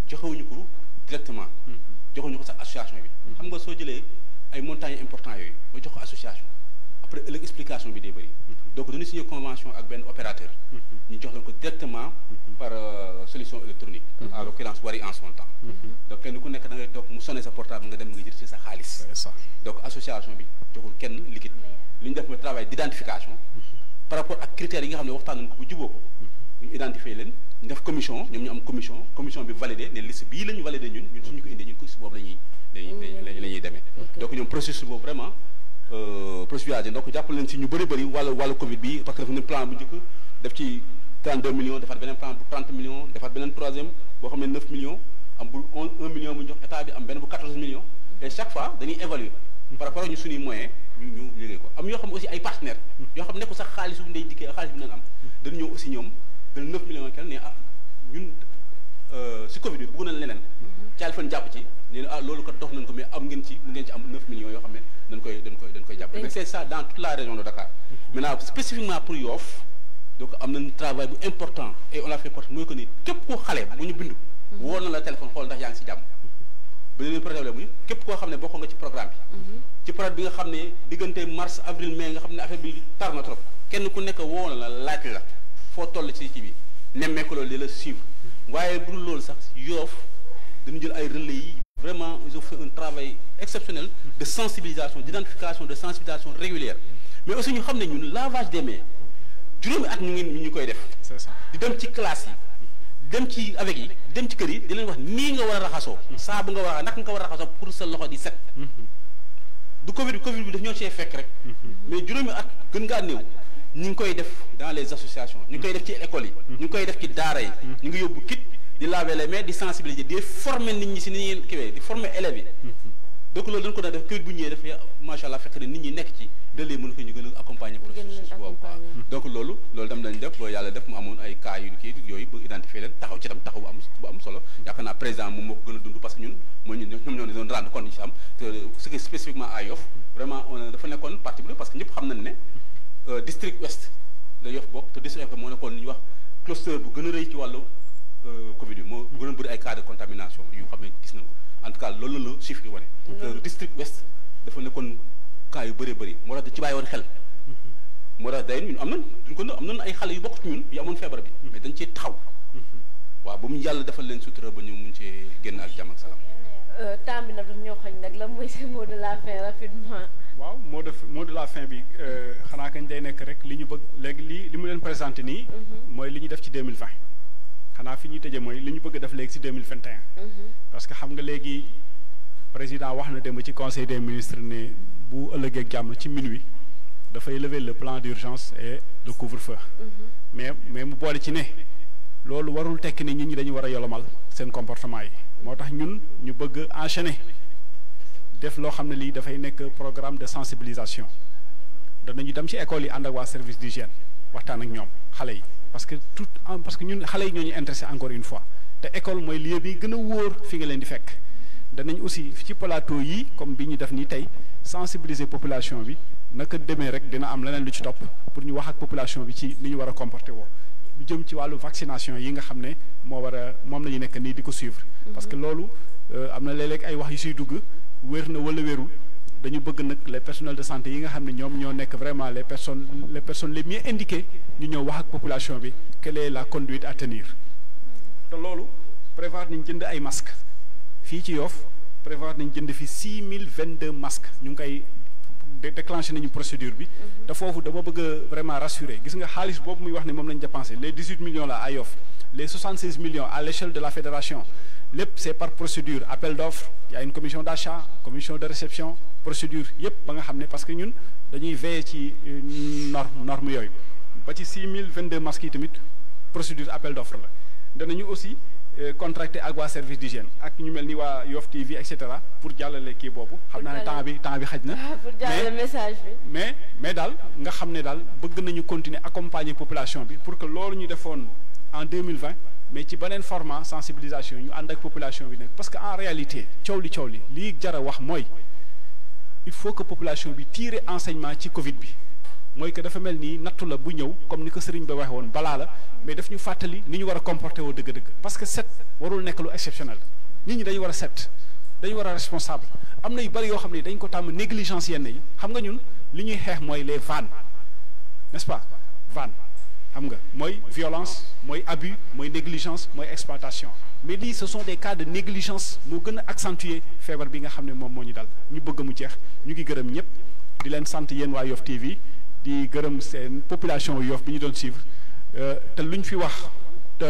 joxewuñu ko directement. joxuñu ko sax association bi. xam nga soo jëlee ay montants yu importants yooyu ba jox ko association après ëllëg explication bi day bëri. donc dañu signé convention ak benn opérateur. ñu jox leen ko directement par solution électronique. en l'occurrence Wari en son temps. donc kenn ku nekk da ngay toog mu sonné sa portable nga dem nga jël ci sa xaalis. donc association bi joxul kenn liquide. li ñu def mooy travail d'identification. par rapport ak critères yi nga xam ne waxtaan nañu ko bu juboo ko. ñu identifier leen ñu def commission ñoom ñu am commission bi validé ne liste bii la ñu validé ñun suñu ko indi ñun ko si boobu la ñuy demee. donc ñoom processus boobu vraiment procédure donc jàppale leen si ñu bëri wàllu Covid bi parce que dafa ne plan bu njëkk def ci 32 millions defaat beneen plan bu 30 millions defaat beneen troisième boo xam ne 9 millions am bu 1 million bu ñu jox état bi am benn bu 14 millions et chaque fois dañuy évaluer par rapport ak ñu suñuy moyens ñu liggéey ko am yoo xam aussi ay partenaires yoo xam ne nekkul sax xaalis bu ndey dikkee xaalis bi nañ am dañu ñëw aussi ñoom dañ 9 millions kel ne ñun si Covid bi bëgg nañ leneen caal fan jàpp ci ne loolu kat dox nañ ko mais am ngeen ci am 9 millions yoo xam ne dañ koy jàpp mais c'est ça dans toute la région de Dakar maintenant spécifiquement pour Yoff donc am nañ travail bu important et on l'a fait porter mooy que ni képp koo xale bu ñu bindu woo na la téléphone xool ndax yaa ngi si jàmm beneen problème bu képp koo xam ne bokk nga ci programme bi ci période bi nga xam ne diggante mars avril mai nga xam ne affaire bi tar na trop kenn ku nekk woo na la laaj la foo toll ci bi nemmeeku loolu di la suivre waaye bu dul loolu sax Yoff dañu jël ay relais yi vraiment ils ont fait un travail exceptionnel de sensibilisation d'identification de sensibilisation régulière mais aussi ñu xam ne ñun lavage des mains juróomi at ñu koy def di dem ci classe yi dem ci avec yi dem ci kër yi di leen wax nii nga war a raxasoo saabu nga war a naka nga war a raxasoo pour sa loxo di set du Covid bi daf ñoo cee fekk rek mais juróomi at gën ngaa néew ñu ngi koy def dans les associations ñu ngi koy def ci écoles yi ñu ngi koy def ci daara yi ñu ngi yóbbu kit di laver les mains di sensibiliser di former nit ñi si ni ñuy kiwee di former élèves yi donc loolu dañ ko daan def Covid bu ñëwee dafay macha allah fekk ne nit ñi nekk ci da leen mën ko ñu gën a accompagner processus boobu quoi donc loolu dem lañ def ba yàlla def mu amoon ay cas yu kii yooyu ba identifier leen taxaw ci tam taxaw bu am solo yaakaar naa président moom moo ko gën a dund parce que ñun ñoom ñoo doon rendre compte ñu si am te ce qui spécifiquement à Yoff vraiment dafa nekkoon partie bi parce que ñëpp xam nañ ne district ouest la Yoff bokk te district ouest moo nekkoon li ñuy wax cluster bu gën a rëy ci wàllu Covid bi moo gën a bëri ay cas de contamination yu xam ne gis nañ ko en tout cas loolu la chiffre yi wane que district ouest dafa nekkoon cas yu bëree bëri moo tax da ci bàyyi woon xel moo tax day ñun am nañ ay xale yu bokk ci ñun yu amoon feebar bi mais dañ cee taxaw waaw ba mu yàlla defal leen sutura ba ñu mun cee génn ak jàmm ak salaam. temps bi nag daf ñoo xañ nag la mooy seen mot de la fin rapidement. waaw mot de la fin bi xanaa kañ day nekk rek li ñu bëgg léegi li mu leen présenté nii. mooy li ñu def ci 2020. xanaa fi ñuy tëjee mooy li ñu bëgg a def léegi ci 2021. parce que xam nga léegi président wax na dem ci conseil des ministres ne bu ëllëgee ak jàmm ci minuit dafay lever le plan d'urgence et le couvre-feu. mais mu boole ci ne loolu warul tekki ne nit ñi dañu war a yolomal seen comportement yi. moo tax ñun ñu bëgg enchaîner def loo xam ne lii dafay nekk programme de sensibilisation danañu dem ci école yi ànd ak waa service d'hygiène waxtaan ak ñoom xale yi parce que ñun xale yi ñoo ñu intéressé encore une fois te école mooy lieu bi gën a wóor fi nga leen di fekk danañ aussi ci plateau yi comme bi ñu def nii tey sensibiliser population bi naka demee rek dina am leneen lu ci topp pour ñu wax ak population bi ci ni ñu war a comporter woo lu jëm ci wàllu vaccination yi nga xam ne moom la ñu nekk nii di ko suivre parce que loolu am na léeg-léeg ay wax yu siy dugg wér na wala wérul dañu bëgg nag les personnels de santé yi nga xam ne ñoom ñoo nekk vraiment les personnes les mieux indiquées ñu ñëw wax ak population bi quelle est la conduite à tenir te loolu prévoir nañ jënd ay masques fii ci Yoff prévoir nañ jënd fi 6022 masques ñu ngi koy déclenché nañu procédure bi te foofu dama bëgg a vraiment rassurer gis nga xaalis boobu muy wax ne moom lañu dépensé les 18 millions là à Yoff les 76 millions à l'échelle de la fédération lépp c'est par procédure appel d'offres il y a une commission d'achat commission de réception procédure yépp ba nga xam ne parce que ñun dañuy veiller ci norme yooyu ba ci 6022 masques yi tamit procédure appel d'offres la danañu aussi contracté ak waa service d'hygiène ak ñu mel ni waa Yoff TV et cetera pour jàllale kii boobu xam naa ne temps bi xaj na pour jàllale message bi mais daal nga xam ne daal bëgg nañu continuer accompagner population bi pour que loolu ñu defoon en 2020 mais ci beneen format sensibilisation ñu ànd ak population bi nag parce que en réalité coow li lii jara wax mooy il faut que population bi tirer enseignement ci Covid bi mooy que dafa mel ni nattu la bu ñëw comme ni ko sëriñ ba waxe woon balaa la mais daf ñu fàttali ni ñu war a comporter woo dëgg-dëgg parce que set warul nekk lu exceptionnel nit ñi dañu war a set dañu war a responsable am na yu bari yoo xam ne dañ ko tàmm négligence yenn yi xam nga ñun li ñuy xeex mooy les vannes n'est-ce pas vannes xam nga mooy violence mooy abus mooy négligence mooy exploitation mais lii ce sont des cas de négligence moo gën a accentuer feebar bi nga xam ne moom moo ñu dal ñu bëgg mu jeex ñu ngi gërëm ñëpp di leen sant yéen waa Yoff TV di gërëm seen population Yoff bi ñu doon suivre te luñ fi wax te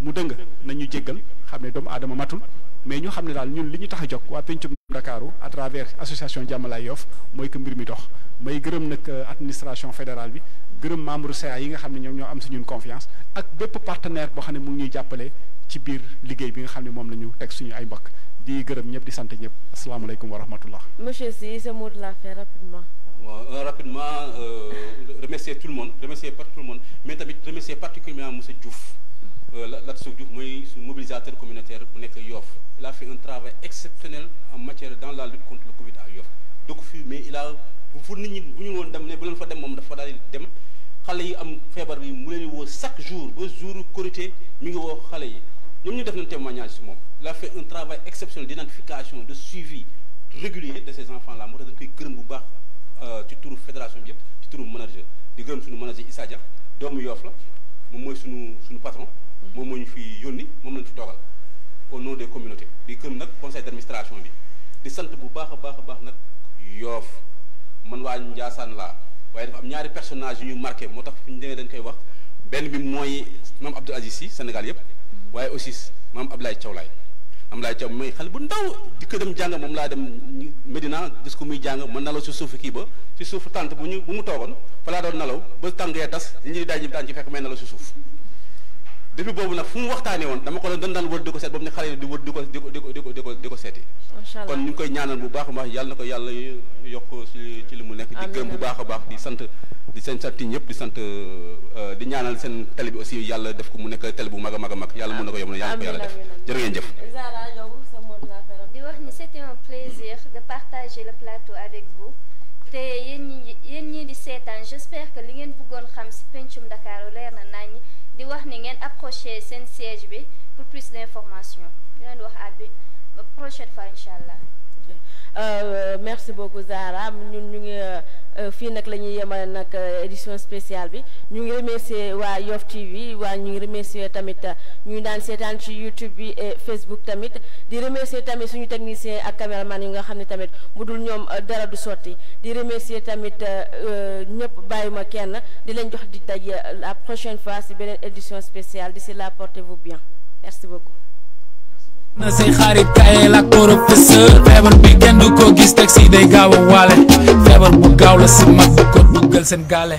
mu dëng nañu jéggal xam ne doomu aadama matul mais ñu xam ne daal ñun li ñu tax a jóg waa pencum Ndakaaru à travers association Jàmmalaay Yoff mooy que mbir mi dox may gërëm nag administration fédérale bi gërëm membre CA yi nga xam ne ñoom ñoo am si ñun confiance ak bépp partenaire boo xam ne mu ngi ñuy jàppale ci biir liggéey bi nga xam ne moom la ñu teg suñu ay mbokk di gërëm ñëpp di sant ñëpp asalaamaaleykum wa rahmatullah. Monsieur Sy, ce mot de la fin rapidement. Rapidement remercier tout le monde mais tamit remercier particulièrement monsieur Diouf Lat-Sow Diouf mooy suñu mobilisateur communautaire bu nekk Yoff il a fait un travail exceptionnel en matière dans la lutte contre le Covid à Yoff donc fii mais il a pour nit ñi bu ñu woon dem ne bu leen fa dem moom dafa daal di dem xale yi am feebar bi mu leen woo chaque jour ba jour Korité mi ngi woo xale yi ñoom ñu def nañ témoignage si moom il a fait un travail exceptionnel d'identification de suivi régulier de ces enfants là moo tax dañ koy gërëm bu baax ci turu fédération bi yëpp ci turu manager di gërëm suñu manager Issa Dia doomu Yoff la moom mooy suñu patron moom moo ñu fi yónni moom lañ fi toogal au nom des communautés di gërëm nag conseil d'administration bi di sant bu baax a baax nag Yoff man waa Ndiassane laa waaye dafa am ñaari personnage yu ñu marqué moo tax fu ñu demee dañ koy wax benn bi mooy maam Abdou Aziz Sy Sénégal yëpp waaye aussi maam Abdoulaye Thiaw laay Abdoulaye Thiaw mooy xale bu ndaw di ko dem jàng moom laa dem Medina gis ko muy jàng ma nalaw si suufu kii ba si suufu tànt bu mu toogoon fa laa doon nalaw ba tàngee tas li ñuy daaj daan ci fekk may nalaw si suuf depuis boobu nag fu mu waxtaanee woon dama ko doon daan wër di ko seet boobu ne xale yi di wër di ko seeti kon ñu ngi koy ñaanal bu baax a baax yàlla na ko yàlla yokk ci li mu nekk di gërëm bu baax a baax di sant seen sant ñëpp di sant di ñaanal seen télé bi aussi yàlla def ko mu nekk télé bu mag a mag a mag yàlla mën na ko yomb na yàlla ko yàlla def jërë ngeen jëf di wax ni c'était un plaisir de partager le plateau avec vous te yéen ñii di seetaan j'espère que li ngeen bëggoon xam ci pencum Dakar leer na nañ di wax ni ngeen approcher seen siège bi pour plus d'informations di leen wax à prochaine fois inchallah. Merci beaucoup Zahra ñun ñu ngi fii nag la ñuy yemal nag édition spéciale bi ñu ngi remercier waa Yoff TV ñu ngi remercier tamit ñu daan seetaan ci YouTube bi et Facebook tamit di remercier tamit suñu technicien ak caméraman yi nga xam ne tamit mu dul ñoom dara du sotti di remercier tamit ñëpp bàyyuma kenn di leen jox di daje la prochaine fois ci beneen édition spéciale d'ici là portez-vous bien merci beaucoup. na say xarit kayel ak professeur feebar bi kenn du ko gis teg si day gaaw a waale feebar bu gaaw la si mag bu ko duggal seen gaale